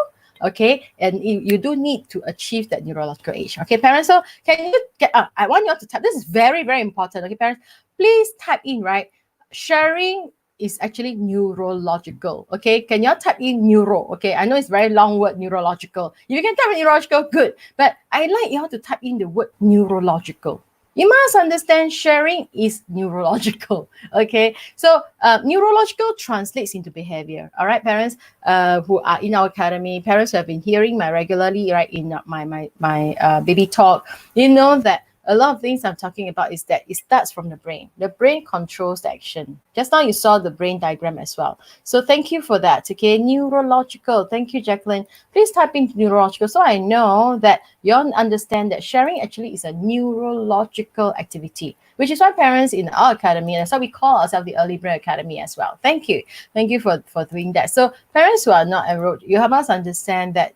Okay, and you do need to achieve that neurological age. Okay, parents, so can you get I want you all to type. This is very, very important. Okay, parents, please type in, right, sharing is actually neurological. Okay, can y'all type in neuro? Okay, I know it's very long word, neurological. If you can type in neurological, good. But I like y'all to type in the word neurological. You must understand sharing is neurological. Okay, so neurological translates into behavior. All right, parents who are in our academy, parents who have been hearing my regularly, right, in my baby talk, you know that a lot of things I'm talking about is that it starts from the brain. The brain controls the action. Just now you saw the brain diagram as well. So thank you for that. Okay, neurological. Thank you, Jacqueline. Please type in neurological so I know that you all understand that sharing actually is a neurological activity, which is why parents in our academy, that's why we call ourselves the Early Brain Academy as well. Thank you. Thank you for doing that. So parents who are not enrolled, you must understand that,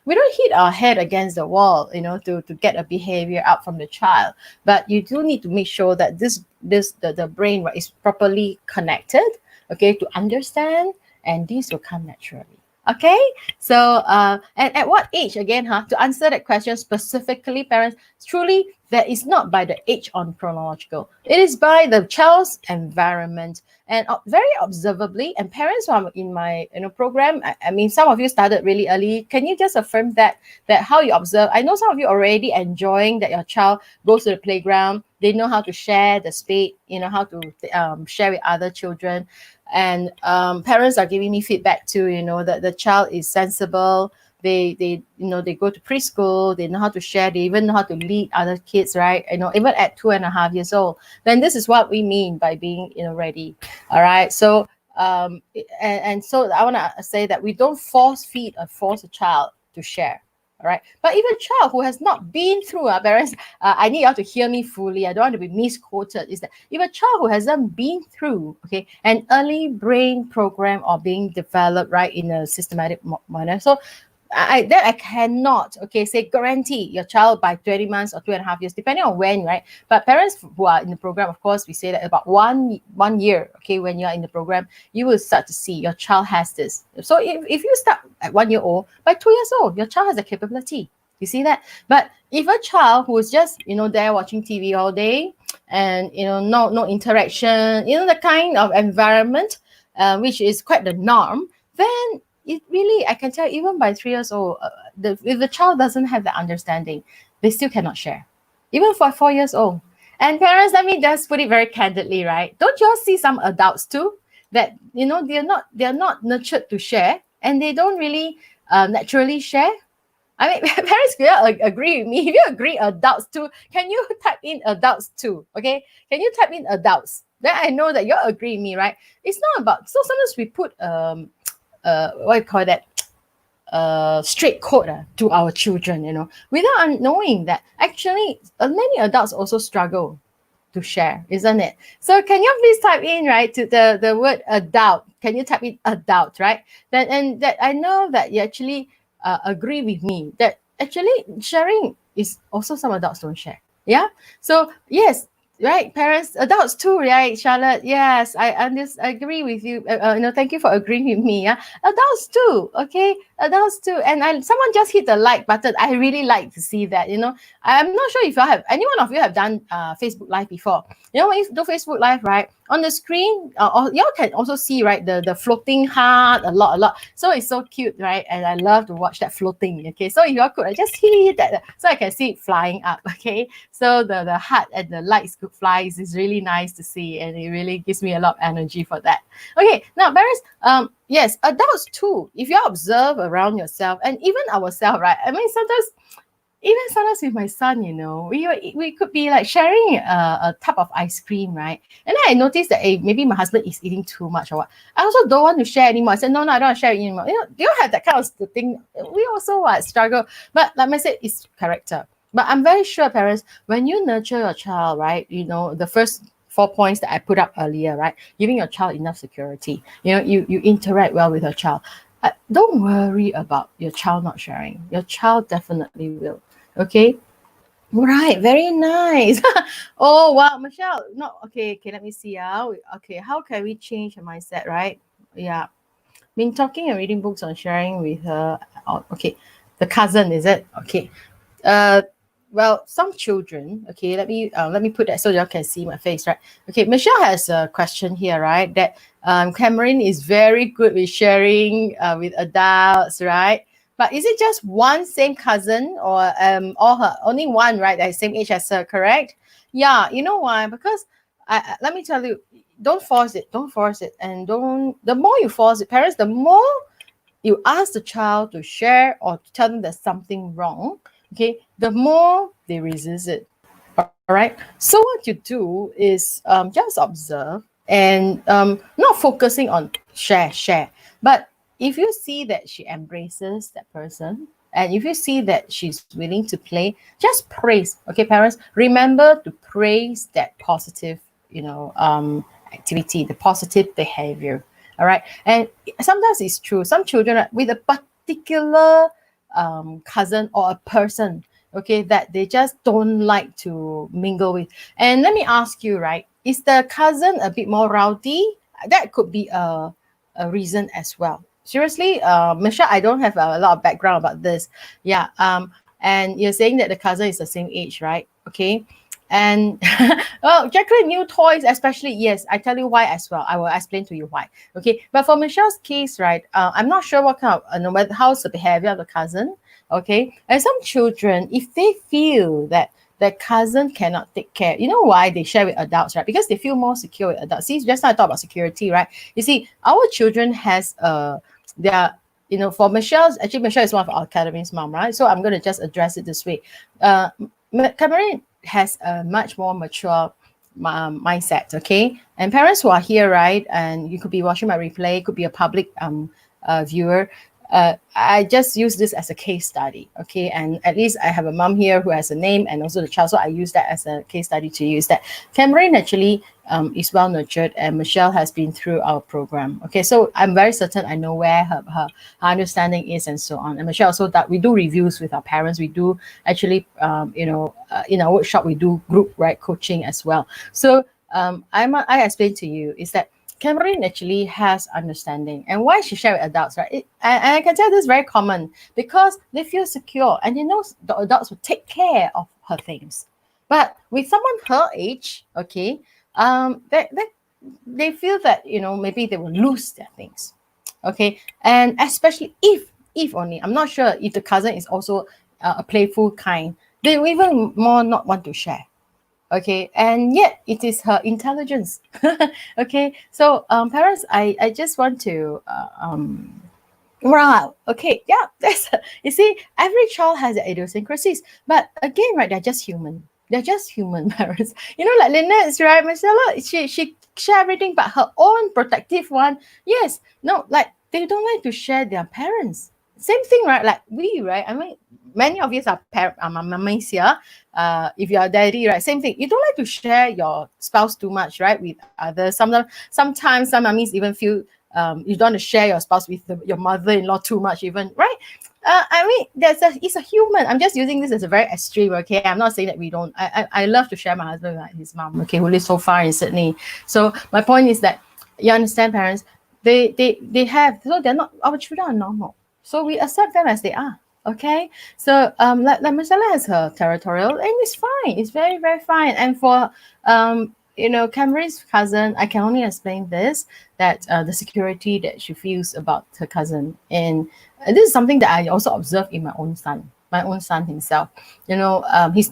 we don't hit our head against the wall, to get a behavior out from the child. But you do need to make sure that the brain, right, is properly connected, okay, to understand, and this will come naturally. Okay, so and at what age, again, to answer that question specifically, parents, truly that is not by the age on chronological. It is by the child's environment, and very observably. And parents who are in my program, I mean, some of you started really early. Can you just affirm that how you observe? I know some of you already enjoying that your child goes to the playground. They know how to share the spade, how to share with other children. And parents are giving me feedback too, that the child is sensible. They go to preschool, they know how to share, they even know how to lead other kids, right? Even at 2.5 years old. Then this is what we mean by being ready. All right. So and so I want to say that we don't force feed or force a child to share. All right. But even a child who has not been through, parents, I need you all to hear me fully. I don't want to be misquoted. Is that if a child who hasn't been through, okay, an early brain program or being developed, right, in a systematic manner. So I cannot, say guarantee your child by 20 months or 2.5 years, depending on when, right? But parents who are in the program, of course, we say that about one year, okay, when you're in the program, you will start to see your child has this. So if you start at 1 year old, by 2 years old, your child has a capability. You see that? But if a child who is just, there watching TV all day, and no interaction, the kind of environment which is quite the norm, then it really, I can tell, even by 3 years old, if the child doesn't have the understanding, they still cannot share, even for 4 years old. And parents, let me just put it very candidly, right? Don't you all see some adults too that they're not nurtured to share, and they don't really naturally share? I mean, parents will agree with me. If you agree, adults too, can you type in adults too? Okay, can you type in adults? Then I know that you agree with me, right? It's not about. So sometimes we put what you call that, straight code to our children, without knowing that actually many adults also struggle to share, isn't it? So can you please type in, right, to the word adult? Can you type in adult, right? Then, and that I know that you actually agree with me that actually sharing is also some adults don't share. Yeah. So yes, right, parents, adults too, right, Charlotte? Yes, I agree with you. Thank you for agreeing with me. Yeah, adults too. Okay, adults too. And someone just hit the like button. I really like to see that. I'm not sure if you have, any one of you have done Facebook Live before. When you do Facebook Live, right, on the screen, y'all can also see, right, the floating heart a lot. So it's so cute, right? And I love to watch that floating. Okay, so if y'all could, I just hit that so I can see it flying up. Okay, so the heart and the lights could fly is really nice to see, and it really gives me a lot of energy for that. Okay, now parents, yes, adults too. If you observe around yourself and even ourselves, right? I mean, sometimes with my son, we could be like sharing a tub of ice cream, right? And then I noticed that maybe my husband is eating too much or what. I also don't want to share anymore. I said, no, I don't want to share anymore. Do you have that kind of thing? We also struggle. But like I said, it's character. But I'm very sure, parents, when you nurture your child, right, the first 4 points that I put up earlier, right, giving your child enough security, you interact well with your child. Don't worry about your child not sharing. Your child definitely will. Okay. Right. Very nice. Oh, wow. Michelle. No. Okay. Okay. Let me see. Okay. How can we change her mindset? Right. Yeah. Been talking and reading books on sharing with her. Oh, okay. The cousin, is it? Okay. Uh, well, some children. Okay. Let me put that so y'all can see my face. Right. Okay. Michelle has a question here. Right. That Cameron is very good with sharing with adults. Right. But is it just one same cousin, or all her only one, right? That is same age as her, correct? Yeah, you know why? Because let me tell you, don't force it. Don't force it, and don't. The more you force it, parents, the more you ask the child to share or to tell them there's something wrong. Okay, the more they resist it. All right. So what you do is just observe and not focusing on share. But if you see that she embraces that person, and if you see that she's willing to play, just praise. Okay, parents, remember to praise that positive, activity, the positive behavior. All right. And sometimes it's true. Some children with a particular cousin or a person, okay, that they just don't like to mingle with. And let me ask you, right, is the cousin a bit more rowdy? That could be a reason as well. Seriously, Michelle, I don't have a lot of background about this. Yeah. And you're saying that the cousin is the same age, right? Okay. And well, Jacqueline, new toys, especially, yes, I tell you why as well. I will explain to you why. Okay, but for Michelle's case, right, I'm not sure what kind of, no matter how's the behavior of the cousin. Okay, and some children, if they feel that their cousin cannot take care, you know why they share with adults, right? Because they feel more secure with adults. See, just now I talk about security, right? You see, our children has their, for Michelle's, actually Michelle is one of our academy's mom, right? So I'm going to just address it this way. Cameron has a much more mature mindset, okay? And parents who are here, right, and you could be watching my replay, could be a public viewer. I just use this as a case study, okay? And at least I have a mom here who has a name and also the child, so I use that as a case study to use that. Cameron actually is well nurtured, and Michelle has been through our program, okay? So I'm very certain I know where her understanding is and so on. And Michelle also, that we do reviews with our parents. We do actually, in our workshop, we do group, right, coaching as well. So I explained to you is that Cameron actually has understanding, and why she share with adults, right? And I can tell this is very common because they feel secure, and the adults will take care of her things. But with someone her age, okay, that they feel that, maybe they will lose their things, okay, and especially if only, I'm not sure if the cousin is also a playful kind, they will even more not want to share, okay, and yet it is her intelligence. Okay, so parents, I just want to wow. Okay. Yeah. You see, every child has their idiosyncrasies. But again, right, they're just human. They're just human parents. Like Lynette's, right? Marcella, she share everything, but her own protective one. Yes. No, like they don't like to share their parents. Same thing, right? Like we, right? I mean, many of you are mummies here. If you are daddy, right? Same thing. You don't like to share your spouse too much, right? With others. Sometimes some mummies even feel you don't want to share your spouse with your mother-in-law too much even, right? I mean, it's a human. I'm just using this as a very extreme, okay? I'm not saying that we don't. I love to share my husband with his mom, okay, who lives so far in Sydney. So my point is that you understand, parents, they have, so they're not, our children are normal. So we accept them as they are. Okay, so like Marcella has her territorial, and it's fine. It's very, very fine. And for Camry's cousin, I can only explain this, that the security that she feels about her cousin. And this is something that I also observed in my own son himself. He's,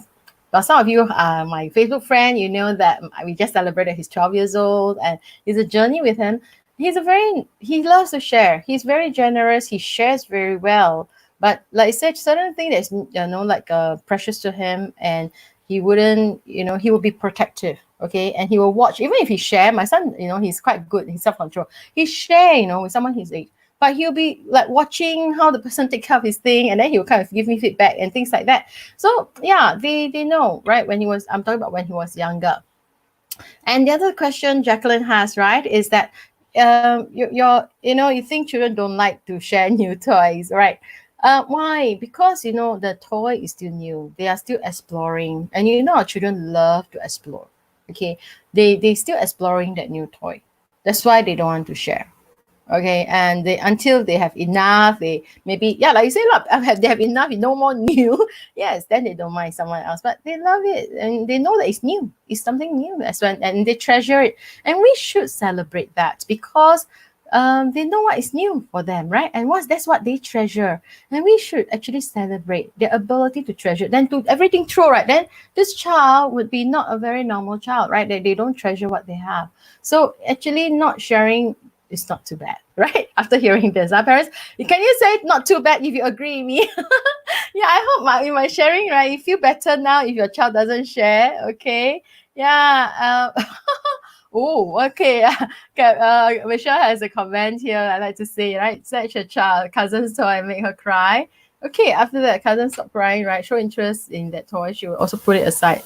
well, some of you are my Facebook friend, you know that we just celebrated his 12 years old, and it's a journey with him. He loves to share. He's very generous. He shares very well. But like I said, certain thing that's, like precious to him, and he wouldn't, he will be protective, okay, and he will watch. Even if he share, my son, he's quite good, he's self-control, he share, with someone his age, but he'll be like watching how the person take care of his thing, and then he'll kind of give me feedback and things like that. So yeah, they know, right? I'm talking about when he was younger. And the other question Jacqueline has, right, is that you think children don't like to share new toys, right? Why? Because the toy is still new. They are still exploring, and our children love to explore. Okay, they still exploring that new toy. That's why they don't want to share. Okay, and until they have enough, they maybe, yeah, like you say, look, they have enough, no more new. Yes, then they don't mind someone else, but they love it, and they know that it's new, it's something new as well, and they treasure it, and we should celebrate that, because they know what is new for them, right? And that's what they treasure, and we should actually celebrate their ability to treasure. Then to everything throw, right? Then this child would be not a very normal child, right? They don't treasure what they have. So actually, not sharing, it's not too bad, right? After hearing this, parents, can you say not too bad if you agree with me? Yeah, I hope in my sharing, right, you feel better now if your child doesn't share, okay? Yeah. Oh, okay. Michelle has a comment here. I like to say, right, such a child, cousin's toy make her cry. Okay, after that, cousin stop crying, right? Show interest in that toy. She will also put it aside.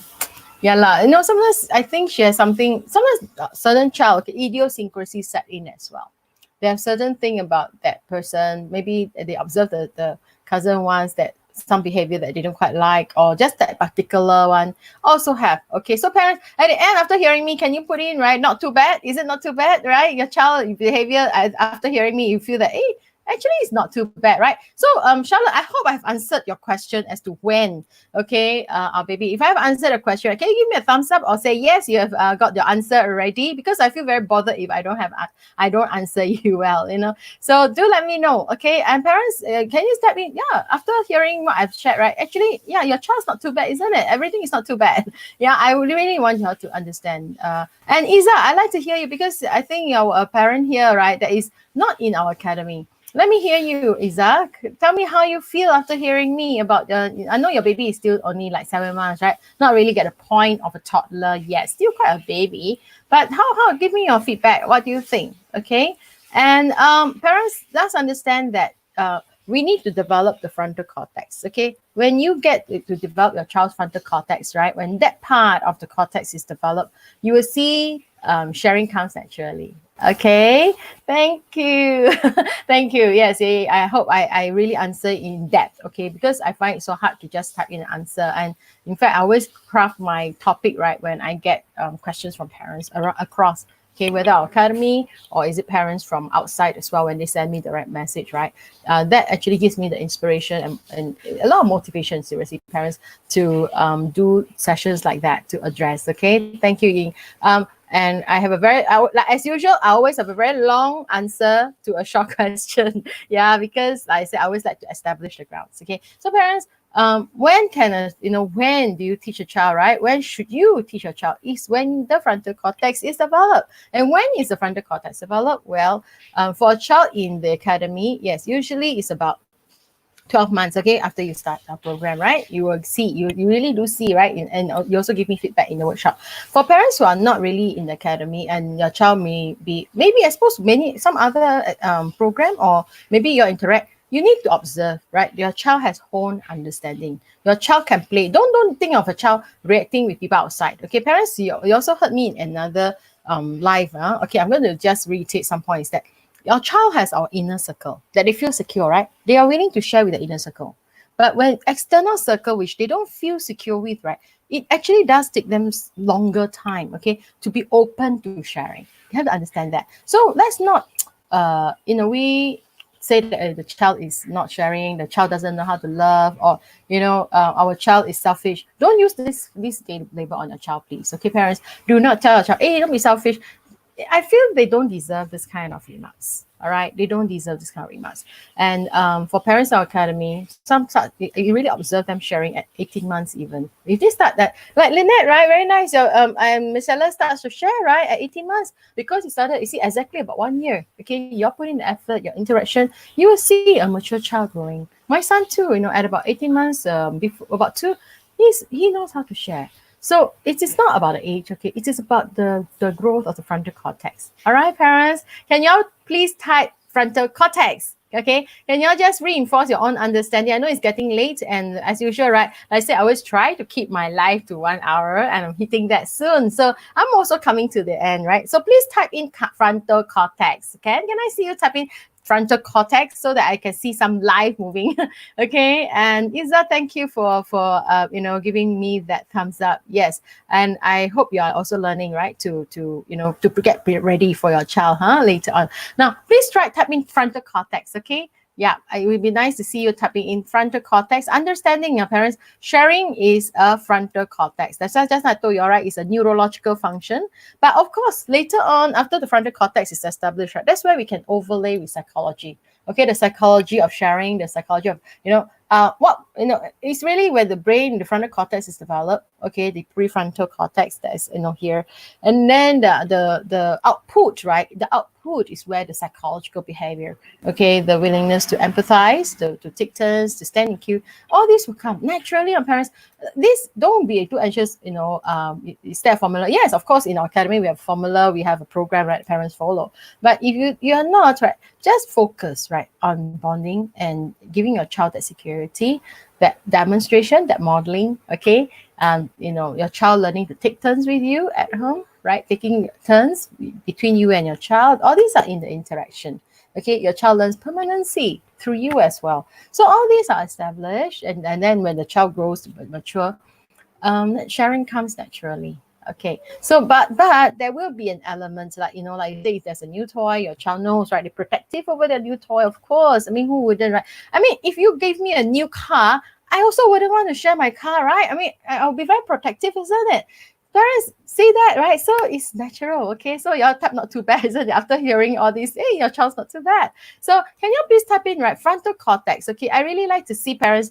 Yeah, lah. Sometimes I think she has something, sometimes certain child, okay, idiosyncrasy set in as well. They have certain thing about that person. Maybe they observe the cousin ones, that some behavior that they don't quite like, or just that particular one also have. Okay, so parents, at the end, after hearing me, can you put in, right, not too bad? Is it not too bad, right? Your child behavior, after hearing me, you feel that, hey, actually it's not too bad, right? So Charlotte, I hope I've answered your question as to when, okay, our baby, if I have answered a question, can you give me a thumbs up or say yes, you have got your answer already? Because I feel very bothered if I don't answer you well, so do let me know, okay? And parents, can you step in? Yeah, after hearing what I've shared, right, actually, yeah, your child's not too bad, isn't it? Everything is not too bad. Yeah, I really want you all to understand. And Isa, I'd like to hear you, because I think you're a parent here, right, that is not in our academy. Let me hear you, Isaac. Tell me how you feel after hearing me about I know your baby is still only like 7 months, right? Not really get a point of a toddler yet. Still quite a baby. But how? Give me your feedback. What do you think? Okay. And parents, let's understand that we need to develop the frontal cortex. Okay. When you get to develop your child's frontal cortex, right? When that part of the cortex is developed, you will see sharing comes naturally. Okay, thank you. Thank you. Yes, I hope I really answer in depth, okay, because I find it so hard to just type in an answer. And in fact, I always craft my topic, right, when I get questions from parents across Okay, whether our academy or is it parents from outside as well when they send me direct message, right? That actually gives me the inspiration and a lot of motivation, seriously, parents, to do sessions like that to address. Okay, thank you, Ying. And I have a like, as usual, I always have a very long answer to a short question. Yeah, because like I said, I always like to establish the grounds. Okay, so parents, when do you teach a child, right? When should you teach a child? Is when the frontal cortex is developed. And when is the frontal cortex developed? Well, for a child in the academy, yes, usually it's about 12 months, okay, after you start our program, right? You will see, you really do see, right? And you also give me feedback in the workshop. For parents who are not really in the academy and your child may be, maybe I suppose some other program, or maybe your interact, you need to observe, right? Your child has own understanding. Your child can play. Don't think of a child reacting with people outside. Okay, parents, you also heard me in another live. Okay, I'm going to just reiterate some points that your child has our inner circle that they feel secure, right? They are willing to share with the inner circle. But when external circle, which they don't feel secure with, right, it actually does take them longer time, okay, to be open to sharing. You have to understand that. So let's not, say that the child is not sharing, the child doesn't know how to love, or our child is selfish. Don't use this label on your child, please. Okay, parents, do not tell your child, hey, don't be selfish. I feel they don't deserve this kind of remarks. All right, they don't deserve this kind of remarks. And for parents in our academy, some start, you really observe them sharing at 18 months even. If they start that, like Lynette, right? Very nice. Miss Ella starts to share, right, at 18 months because you started, you see, exactly about 1 year. Okay, you're putting the effort, your interaction, you will see a mature child growing. My son too, at about 18 months, before about 2, he knows how to share. So it is not about the age, okay? It is about the growth of the frontal cortex. All right, parents, can y'all please type frontal cortex? Okay, can y'all just reinforce your own understanding? I know it's getting late, and as usual, right? Like I said, I always try to keep my life to 1 hour, and I'm hitting that soon. So I'm also coming to the end, right? So please type in frontal cortex. Okay, can I see you typing frontal cortex so that I can see some live moving? Okay, and Isa, thank you for giving me that thumbs up. Yes, and I hope you are also learning, right, to get ready for your child, later on. Now, please try typing frontal cortex. Okay. Yeah, it would be nice to see you typing in frontal cortex. Understanding your parents, sharing is a frontal cortex. That's just I told you, all right, it's a neurological function. But of course, later on, after the frontal cortex is established, right, that's where we can overlay with psychology. Okay, the psychology of sharing, the psychology of, it's really where the brain, the frontal cortex is developed. Okay, the prefrontal cortex that is, here. And then the output, right? The output is where the psychological behavior, okay, the willingness to empathize, to take turns, to stand in queue, all these will come naturally on parents. This, don't be too anxious, is there a formula? Yes, of course, in our academy, we have a formula, we have a program, right, parents follow. But if you are not, right, just focus, right, on bonding and giving your child that security, that demonstration, that modeling, okay? Your child learning to take turns with you at home, right? Taking turns between you and your child. All these are in the interaction. Okay, your child learns permanency through you as well. So all these are established, and then when the child grows to mature, sharing comes naturally. Okay, so but there will be an element like say if there's a new toy, your child knows, right? They're protective over their new toy, of course. I mean, who wouldn't, right? I mean, if you gave me a new car, I also wouldn't want to share my car, right? I mean, I'll be very protective, isn't it? Parents see that, right? So it's natural, okay? So your type not too bad, isn't it? After hearing all this, hey, your child's not too bad. So can you please type in, right, frontal cortex? Okay, I really like to see parents,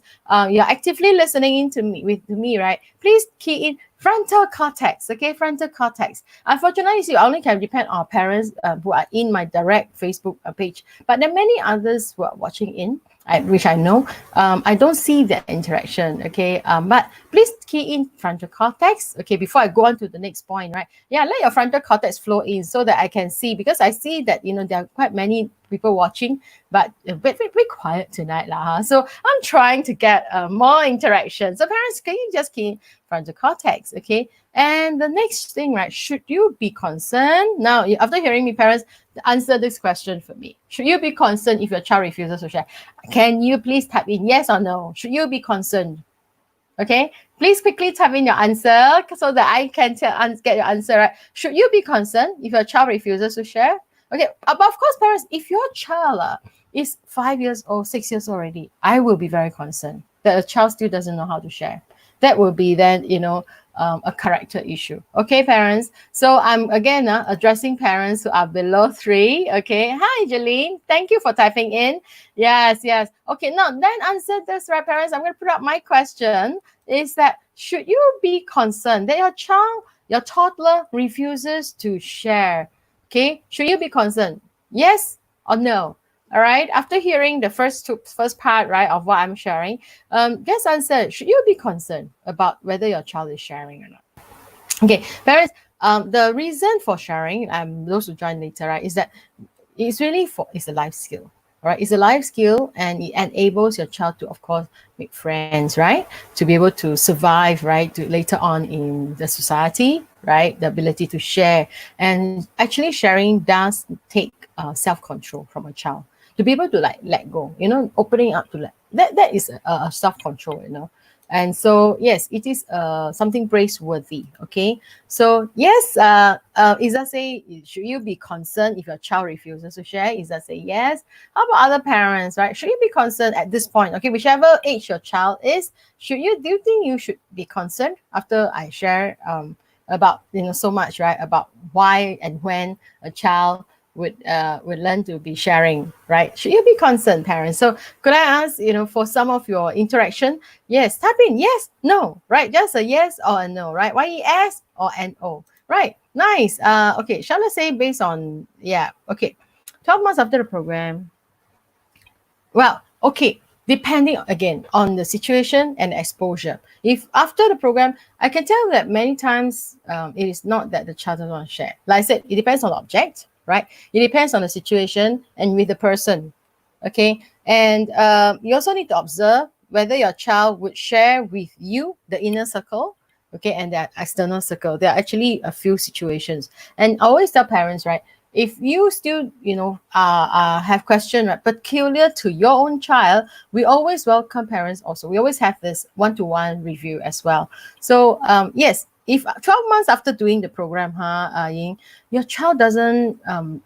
you're actively listening into me, right? Please key in frontal cortex, okay? Frontal cortex. Unfortunately, see, I only can depend on parents who are in my direct Facebook page, but there are many others who are watching in, which I know. I don't see the interaction, okay? But please key in frontal cortex, okay, before I go on to the next point, right? Yeah, let your frontal cortex flow in so that I can see, because I see that, there are quite many people watching, but a bit quiet tonight, lah. So I'm trying to get more interaction. So parents, can you just key in frontal cortex, okay? And the next thing, right, should you be concerned? Now, after hearing me, parents, answer this question for me. Should you be concerned if your child refuses to share? Can you please type in yes or no? Should you be concerned? Okay, Please quickly type in your answer so that I can get your answer right. Should you be concerned if your child refuses to share? Okay, but of course, parents, if your child is 5 years old, 6 years already, I will be very concerned that a child still doesn't know how to share. That will be then, a character issue. Okay, parents. So I'm again addressing parents who are below 3. Okay. Hi, Jeline. Thank you for typing in. Yes, yes. Okay, now then answer this, right, parents? I'm going to put up my question is that should you be concerned that your child, your toddler refuses to share? Okay, should you be concerned? Yes or no? All right. After hearing the first part, right, of what I'm sharing, guess answer. Should you be concerned about whether your child is sharing or not? Okay, parents. The reason for sharing, those who join later, right, is that it's a life skill. Right, it's a life skill, and it enables your child to, of course, make friends, right? To be able to survive, right? To later on in the society, right? The ability to share, and actually sharing does take self-control from a child to be able to like let go, opening up to that is a self-control, and so yes, it is something praiseworthy. Okay, so yes, Isa say, should you be concerned if your child refuses to share? Isa say yes. How about other parents, right? Should you be concerned at this point? Okay, whichever age your child is, do you think you should be concerned after I share about so much, right, about why and when a child would learn to be sharing, right? Should you be concerned, parents? So could I ask, for some of your interaction, yes, type in yes, no, right? Just a yes or a no, right? YES or NO, right? Nice. Okay, shall I say based on, yeah, okay, 12 months after the program, well, okay, depending again on the situation and exposure. If after the program, I can tell that many times it is not that the child doesn't want to share. Like I said, it depends on the object, right? It depends on the situation and with the person. Okay, and you also need to observe whether your child would share with you the inner circle, okay, and the external circle. There are actually a few situations, and I always tell parents, right, if you still have question, right, peculiar to your own child, we always welcome parents also. We always have this one-to-one review as well. So yes, if 12 months after doing the program, Ying, your child doesn't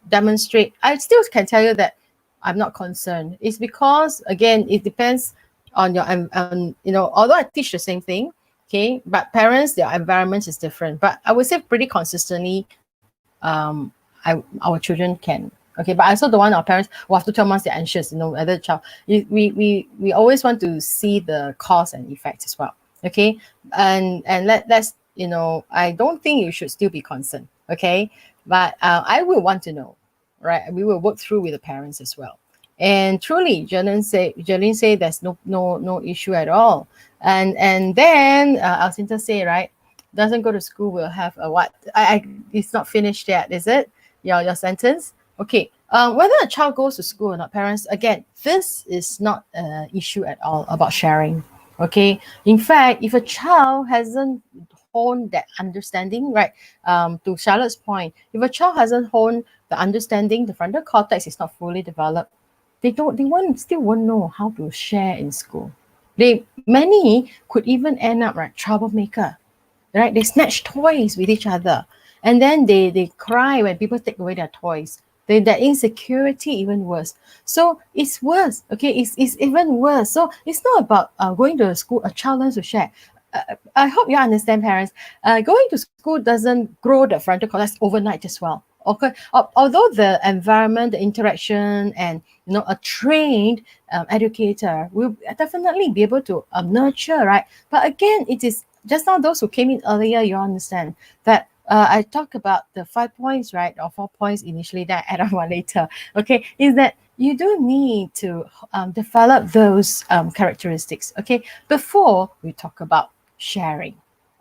demonstrate, I still can tell you that I'm not concerned. It's because again, it depends on your although I teach the same thing, okay, but parents, their environment is different. But I would say pretty consistently, our children can. Okay, but I also don't want our parents who after 12 months they're anxious, whether the child. We always want to see the cause and effect as well. Okay, and let's I don't think you should still be concerned. Okay, but I will want to know, right? We will work through with the parents as well. And truly, Jolene say there's no issue at all. And then Alcinta say, right, doesn't go to school will have a what? It's not finished yet, is it? Your sentence. Okay. Whether a child goes to school or not, parents, again, this is not an issue at all about sharing. Okay. In fact, if a child hasn't honed that understanding, right? To Charlotte's point, if a child hasn't honed the understanding, the frontal cortex is not fully developed, still won't know how to share in school. Many could even end up right troublemaker, right? They snatch toys with each other, and then they cry when people take away their toys. Their insecurity even worse. So it's worse. Okay, it's even worse. So it's not about going to a school. A child learns to share. I hope you understand, parents. Going to school doesn't grow the frontal cortex overnight as well. Okay, although the environment, the interaction, and a trained educator will definitely be able to nurture, right? But again, it is just now those who came in earlier, you understand that I talked about the 5 points, right, or 4 points initially that I add on one later. Okay, is that you do need to develop those characteristics, okay, before we talk about sharing.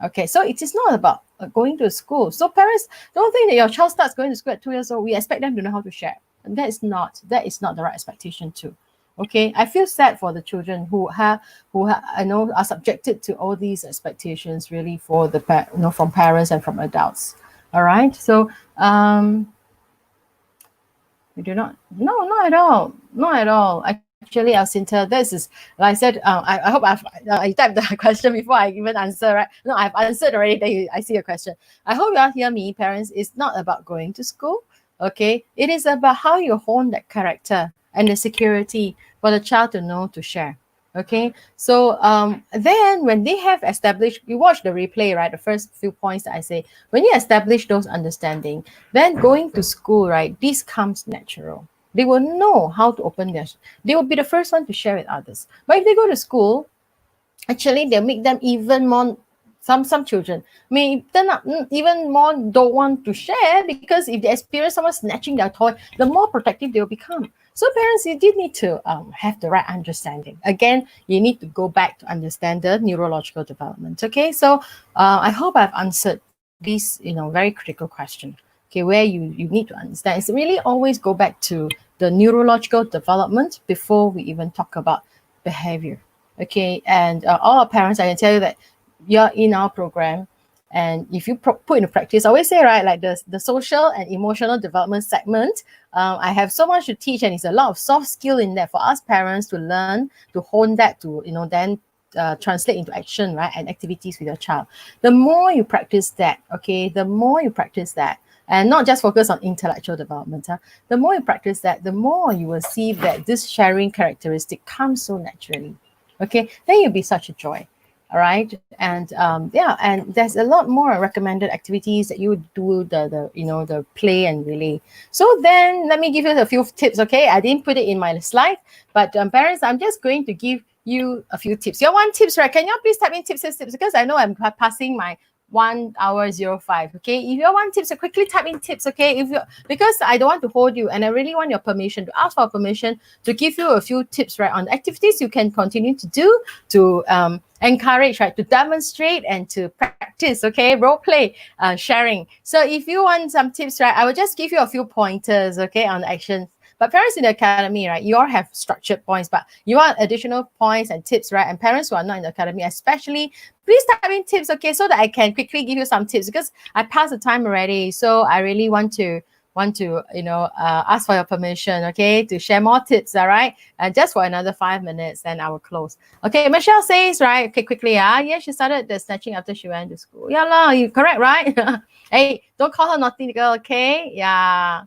Okay, so it is not about going to school. So parents, don't think that your child starts going to school at 2 years old. We expect them to know how to share. And that is not the right expectation too. Okay, I feel sad for the children who I know are subjected to all these expectations really for the from parents and from adults. All right, so we do not, no, not at all, not at all. I can actually, Alcinta, this is, like I said, I hope I typed the question before I even answer, right? No, I've answered already. I see your question. I hope you all hear me, parents. It's not about going to school, okay? It is about how you hone that character and the security for the child to know to share. Okay, so then when they have established, you watch the replay, right? The first few points that I say, when you establish those understanding, then going to school, right? This comes natural. They will know how to open their. They will be the first one to share with others. But if they go to school, actually they'll make them even more. Some children may turn up even more don't want to share because if they experience someone snatching their toy, the more protective they will become. So parents, you did need to have the right understanding. Again, you need to go back to understand the neurological development. Okay, so I hope I've answered this, very critical question. Okay, where you need to understand. It's really always go back to the neurological development before we even talk about behavior. Okay, and all our parents, I can tell you that you're in our program, and if you put into practice, I always say, right, like the social and emotional development segment, I have so much to teach, and it's a lot of soft skill in there for us parents to learn, to hone that, to then translate into action, right, and activities with your child. The more you practice that, okay, the more you practice that, and not just focus on intellectual development, the more you practice that, the more you will see that this sharing characteristic comes so naturally. Okay, then you'll be such a joy. All right, and yeah, and there's a lot more recommended activities that you would do, the play and relay. So then let me give you a few tips. Okay, I didn't put it in my slide, but parents, I'm just going to give you a few tips. You want tips, right? Can you please type in tips, because I know I'm passing my 1 hour 05. Okay, if you want tips, so quickly type in tips. Okay, if you, because I don't want to hold you, and I really want your permission to ask for permission to give you a few tips, right, on activities you can continue to do to encourage, right, to demonstrate and to practice. Okay, role play, sharing. So if you want some tips, right, I will just give you a few pointers, okay, on actions. But parents in the academy, right, you all have structured points, but you want additional points and tips, right? And parents who are not in the academy, especially, please type in tips, okay, so that I can quickly give you some tips, because I passed the time already. So I really want to ask for your permission, okay, to share more tips. All right, and just for another 5 minutes, then I will close. Okay, Michelle says, right, okay, quickly, yeah, she started the snatching after she went to school. Yeah lah, you correct, right? Hey, don't call her naughty girl, okay? Yeah.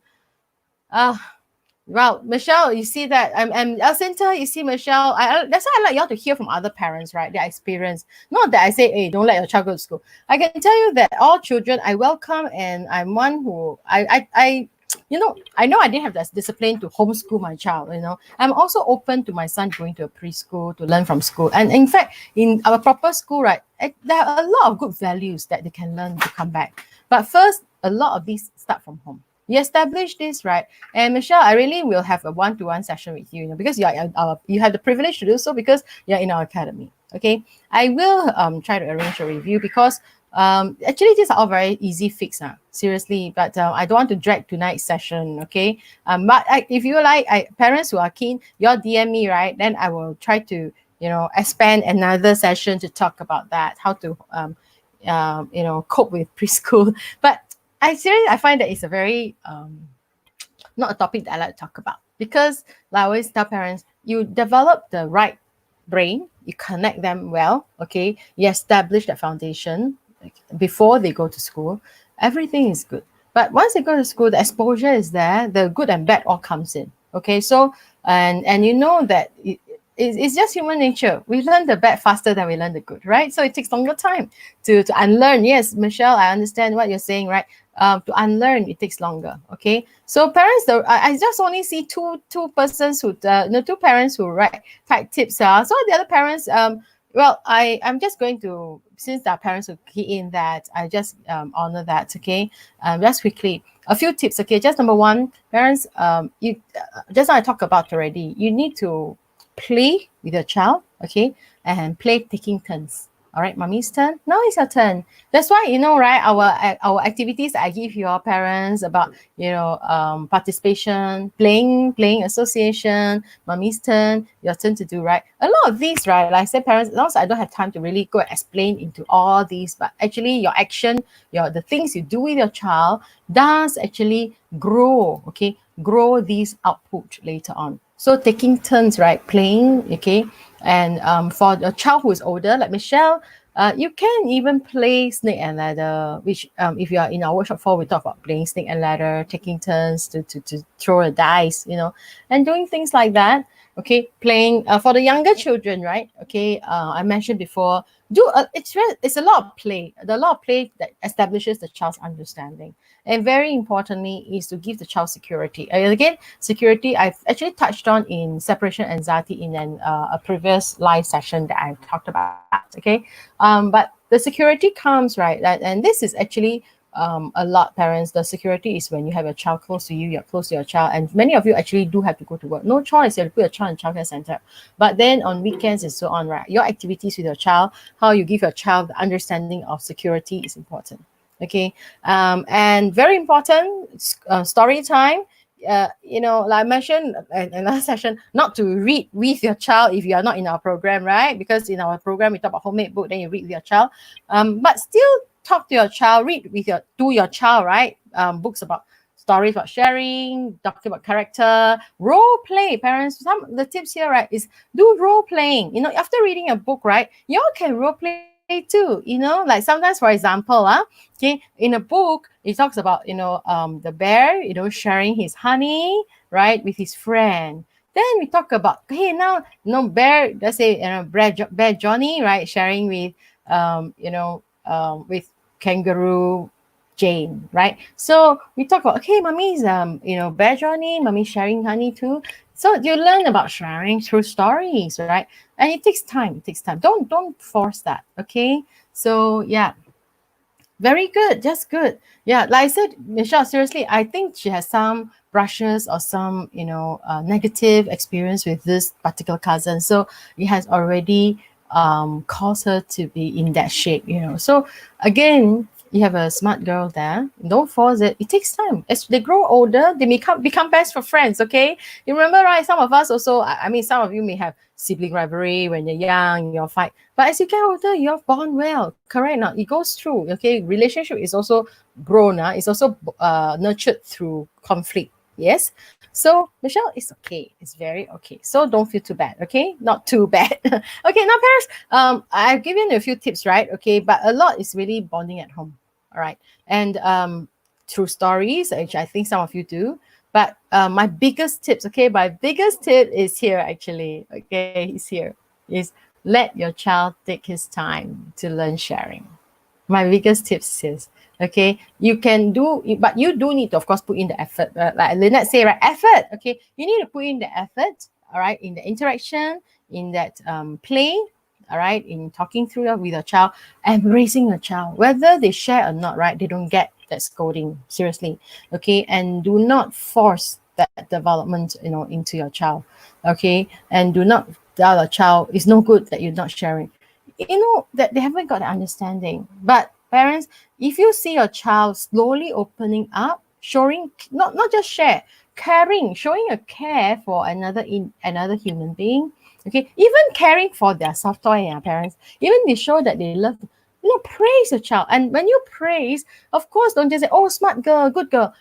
Well, Michelle, you see that, and Alcinta, you see, Michelle, that's why I like y'all to hear from other parents, right? Their experience. Not that I say, hey, don't let your child go to school. I can tell you that all children I welcome, and I'm one who I know I didn't have that discipline to homeschool my child. I'm also open to my son going to a preschool to learn from school. And in fact, in our proper school, right, there are a lot of good values that they can learn to come back. But first, a lot of these start from home. You establish this, right? And Michelle, I really will have a one-to-one session with you, because you have the privilege to do so because you're in our academy. Okay, I will try to arrange a review, because actually these are all very easy fix, seriously. But I don't want to drag tonight's session. Okay, but if you like, parents who are keen, you'll DM me, right? Then I will try to expand another session to talk about that, how to cope with preschool. But I find that it's a very not a topic that I like to talk about, because like I always tell parents, you develop the right brain, you connect them well, okay, you establish that foundation before they go to school, everything is good. But once they go to school, the exposure is there, the good and bad all comes in. Okay, so and you know that it's just human nature. We learn the bad faster than we learn the good, right? So it takes longer time to unlearn. Yes, Michelle, I understand what you're saying, right? To unlearn, it takes longer. Okay, so parents, I just only see two persons who two parents who write type tips. So the other parents, well, I'm just going to, since there are parents who key in that, I just honor that. Okay, just quickly, a few tips. Okay, just number one, parents, you just I talked about already. You need to play with your child, okay, and play taking turns. All right, mommy's turn. Now it's your turn. That's why, right, our activities I give your parents about, participation, playing association, mommy's turn, your turn to do, right? A lot of these, right, like I said, parents, also I don't have time to really go and explain into all these, but actually your action, the things you do with your child does actually grow, okay, grow these output later on. So taking turns, right, playing, okay. And for a child who is older, like Michelle, you can even play snake and ladder. Which, if you are in our workshop 4, we talk about playing snake and ladder, taking turns to throw a dice, and doing things like that. Okay, playing for the younger children, right? Okay, I mentioned before, it's a lot of play. The lot of play that establishes the child's understanding, and very importantly is to give the child security. And again, security I've actually touched on in separation anxiety in a previous live session that I talked about. Okay, but the security comes, right, and this is actually a lot, parents. The security is when you have a child close to you, you're close to your child, and many of you actually do have to go to work. No choice, you have to put your child in childcare center. But then on weekends and so on, right, your activities with your child, how you give your child the understanding of security is important. Okay, and very important, story time. Like I mentioned in another session, not to read with your child if you are not in our program, right? Because in our program we talk about homemade book, then you read with your child. But still talk to your child, read with your child, right? Books about stories about sharing, talking about character, role play. Parents, some of the tips here, right, is do role playing. After reading a book, right, you all can role play too. Like sometimes, for example, okay, in a book, it talks about the bear, sharing his honey, right, with his friend. Then we talk about, hey, now bear, let's say bear Johnny, right, sharing with kangaroo Jane, right? So we talk about, okay, mommy's bear Johnny, mommy sharing honey too. So you learn about sharing through stories, right? And it takes time. It takes time. Don't force that. Okay. So yeah, very good, just good. Yeah, like I said, Michelle, seriously, I think she has some brushes or some, negative experience with this particular cousin. So it has already caused her to be in that shape. So again, you have a smart girl there. Don't force it. It takes time. As they grow older, they become best for friends. Okay, you remember, right? Some of us also. I mean, some of you may have sibling rivalry when you're young, you'll fight. But as you get older, you're born well. Correct? Now it goes through. Okay, relationship is also grown. It's also nurtured through conflict. Yes. So Michelle, it's okay. It's very okay. So don't feel too bad. Okay, not too bad. Okay, now parents, I've given you a few tips, right? Okay, but a lot is really bonding at home. All right, and through stories, which I think some of you do. But my biggest tips, okay, my biggest tip is here actually. Okay, he's here. Is let your child take his time to learn sharing. My biggest tips is, okay, you can do, but you do need to, of course, put in the effort. Like Lynette say, right, effort. Okay, you need to put in the effort. All right, in the interaction, in that play. All right, in talking through with your child, embracing your child, whether they share or not. Right, they don't get that scolding seriously. Okay, and do not force that development, into your child. Okay, and do not tell a child it's no good that you're not sharing, that they haven't got the understanding. But parents, if you see your child slowly opening up, showing, not just share, caring, showing a care for another human being, okay, even caring for their soft toy, parents, even they show that they love, praise your child. And when you praise, of course, don't just say, oh, smart girl, good girl.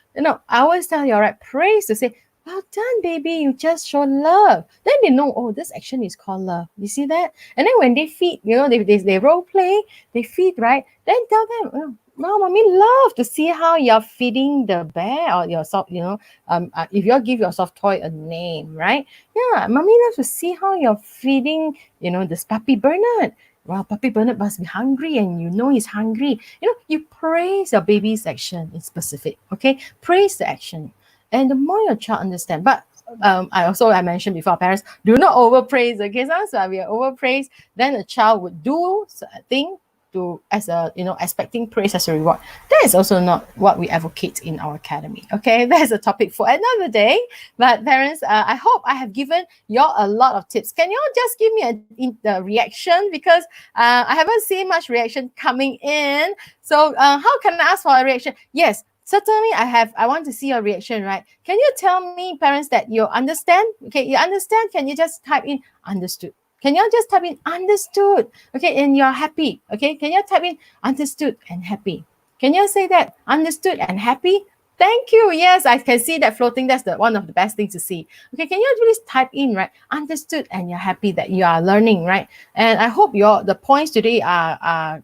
I always tell you, all right, praise, to say, well done, baby, you just show love. Then they know, oh, this action is called love. You see that? And then when they feed, they role play, they feed, right? Then tell them, wow, mommy love to see how you're feeding the bear or your soft, if you give your soft toy a name, right? Yeah, mommy loves to see how you're feeding, this puppy Bernard. Wow, puppy Bernard must be hungry, and he's hungry. You praise your baby's action in specific, okay? Praise the action. And the more your child understand, but I mentioned before, parents, do not overpraise. Okay, sometimes when we are overpraised, then a child would do a thing to as a expecting praise as a reward. That is also not what we advocate in our academy. Okay, that's a topic for another day. But parents, I hope I have given y'all a lot of tips. Can y'all just give me the reaction, because I haven't seen much reaction coming in. So how can I ask for a reaction? Yes. Certainly, I want to see your reaction, right? Can you tell me, parents, that you understand? Okay, you understand? Can you just type in understood? Can you just type in understood? Okay, and you're happy. Okay, can you type in understood and happy? Can you say that? Understood and happy? Thank you. Yes, I can see that floating. That's the one of the best things to see. Okay, can you please type in, right? Understood, and you're happy that you are learning, right? And I hope the points today are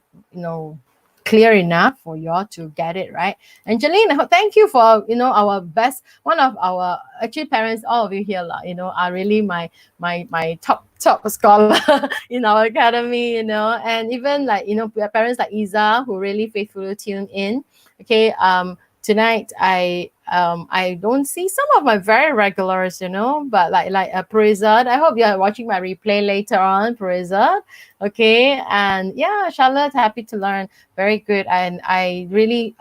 clear enough for you all to get it right. Angeline, thank you for our best, one of our actually parents, all of you here, are really my top scholar in our academy, and even like parents like Isa who really faithfully tune in. Okay, tonight I don't see some of my very regulars, but like Parizad. I hope you are watching my replay later on, Parizad. Okay, and yeah, Charlotte, happy to learn. Very good. And I really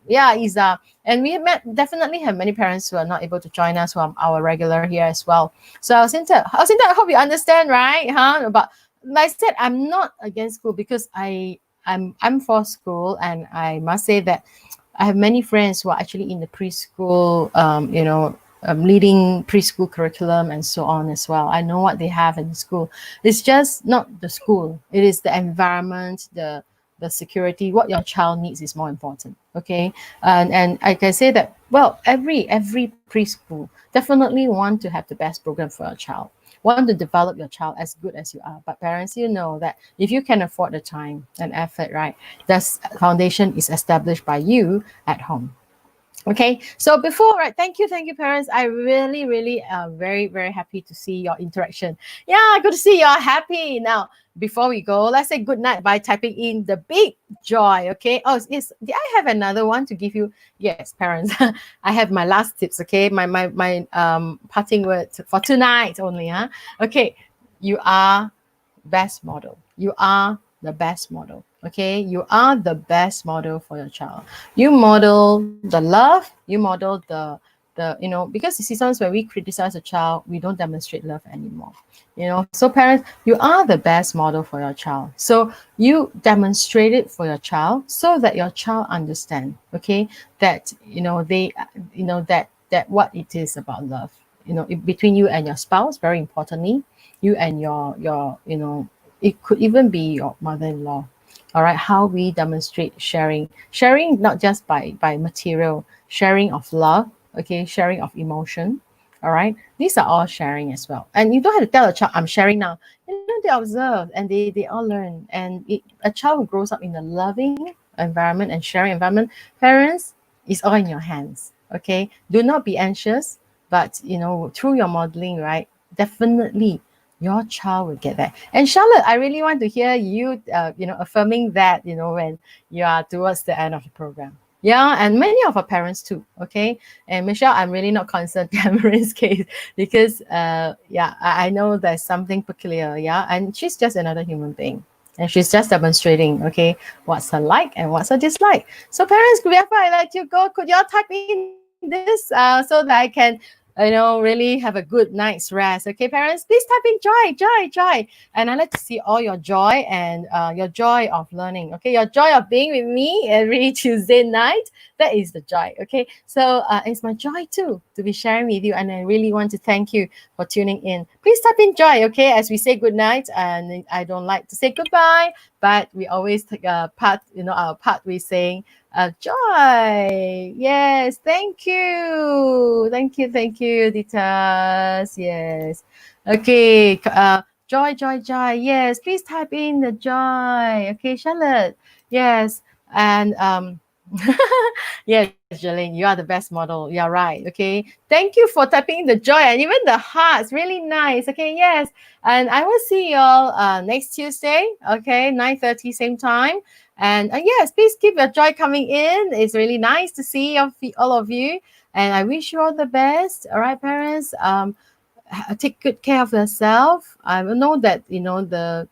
yeah, Isa. And we definitely have many parents who are not able to join us, who are our regular here as well. So Alcinta, I hope you understand, right? Huh? But like I said, I'm not against school because I'm for school, and I must say that I have many friends who are actually in the preschool, leading preschool curriculum and so on as well. I know what they have in the school. It's just not the school. It is the environment, the security. What your child needs is more important. Okay, and I can say that, well, every preschool definitely want to have the best program for your child. Want to develop your child as good as you are. But parents, you know that if you can afford the time and effort, right, this foundation is established by you at home. Okay, so before, right, thank you, parents. I really, really am very, very happy to see your interaction. Yeah, good to see you're happy. Now, before we go, let's say good night by typing in the big joy. Okay. Oh, yes. Did I have another one to give you? Yes, parents. I have my last tips. Okay, my parting word for tonight only. Huh? Okay, you are best model. You are the best model. Okay, you are the best model for your child. You model the love. You model the because you see sometimes when we criticize a child, we don't demonstrate love anymore. So parents, you are the best model for your child. So you demonstrate it for your child so that your child understand. Okay, that they that what it is about love. Between you and your spouse. Very importantly, you and your it could even be your mother-in-law. All right, how we demonstrate sharing not just by material, sharing of love, okay, sharing of emotion. All right, these are all sharing as well. And you don't have to tell a child, I'm sharing now. They observe and they all learn. And a child who grows up in a loving environment and sharing environment, parents, it's all in your hands. Okay, do not be anxious, but through your modeling, right, definitely your child will get that. And Charlotte, I really want to hear you, affirming that, when you are towards the end of the program. Yeah, and many of our parents too. Okay, and Michelle, I'm really not concerned Cameron's case because, yeah, I know there's something peculiar. Yeah, and she's just another human being. And she's just demonstrating, okay, what's her like and what's her dislike. So parents, before I let you go, could y'all type in this so that I can really have a good night's rest. Okay, parents, please type in joy. And I like to see all your joy and your joy of learning. Okay, your joy of being with me every Tuesday night. That is the joy. Okay, so it's my joy too to be sharing with you. And I really want to thank you for tuning in. Please type in joy, okay, as we say good night. And I don't like to say goodbye, but we always take a part, our part we saying, joy. Yes, thank you. Thank you, Ditas. Yes. Okay. Joy. Yes, please type in the joy. Okay, Charlotte. Yes. And yes, Jolene, you are the best model. You're right. Okay. Thank you for typing in the joy and even the hearts. Really nice. Okay, yes. And I will see you all next Tuesday. Okay, 9:30 same time. And yes, please keep your joy coming in. It's really nice to see all of you. And I wish you all the best. All right, parents. Take good care of yourself. I know that the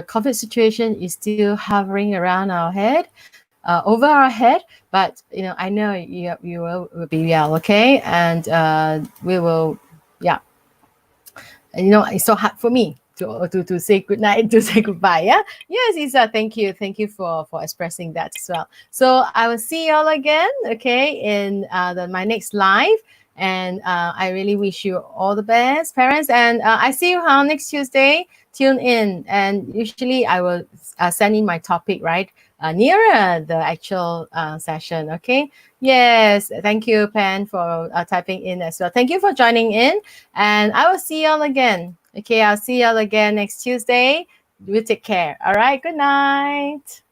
COVID situation is still hovering around our head, over our head. But I know you will be well. Okay, and we will. Yeah, and it's so hard for me to say good night, to say goodbye. Yeah, yes, Isa, thank you for expressing that as well. So I will see you all again, okay, in my next live. And I really wish you all the best, parents. And I see you on next Tuesday. Tune in. And usually I will send in my topic, right? Nearer the actual session. Okay. Yes. Thank you, Pan, for typing in as well. Thank you for joining in. And I will see y'all again. Okay. I'll see y'all again next Tuesday. You take care. All right. Good night.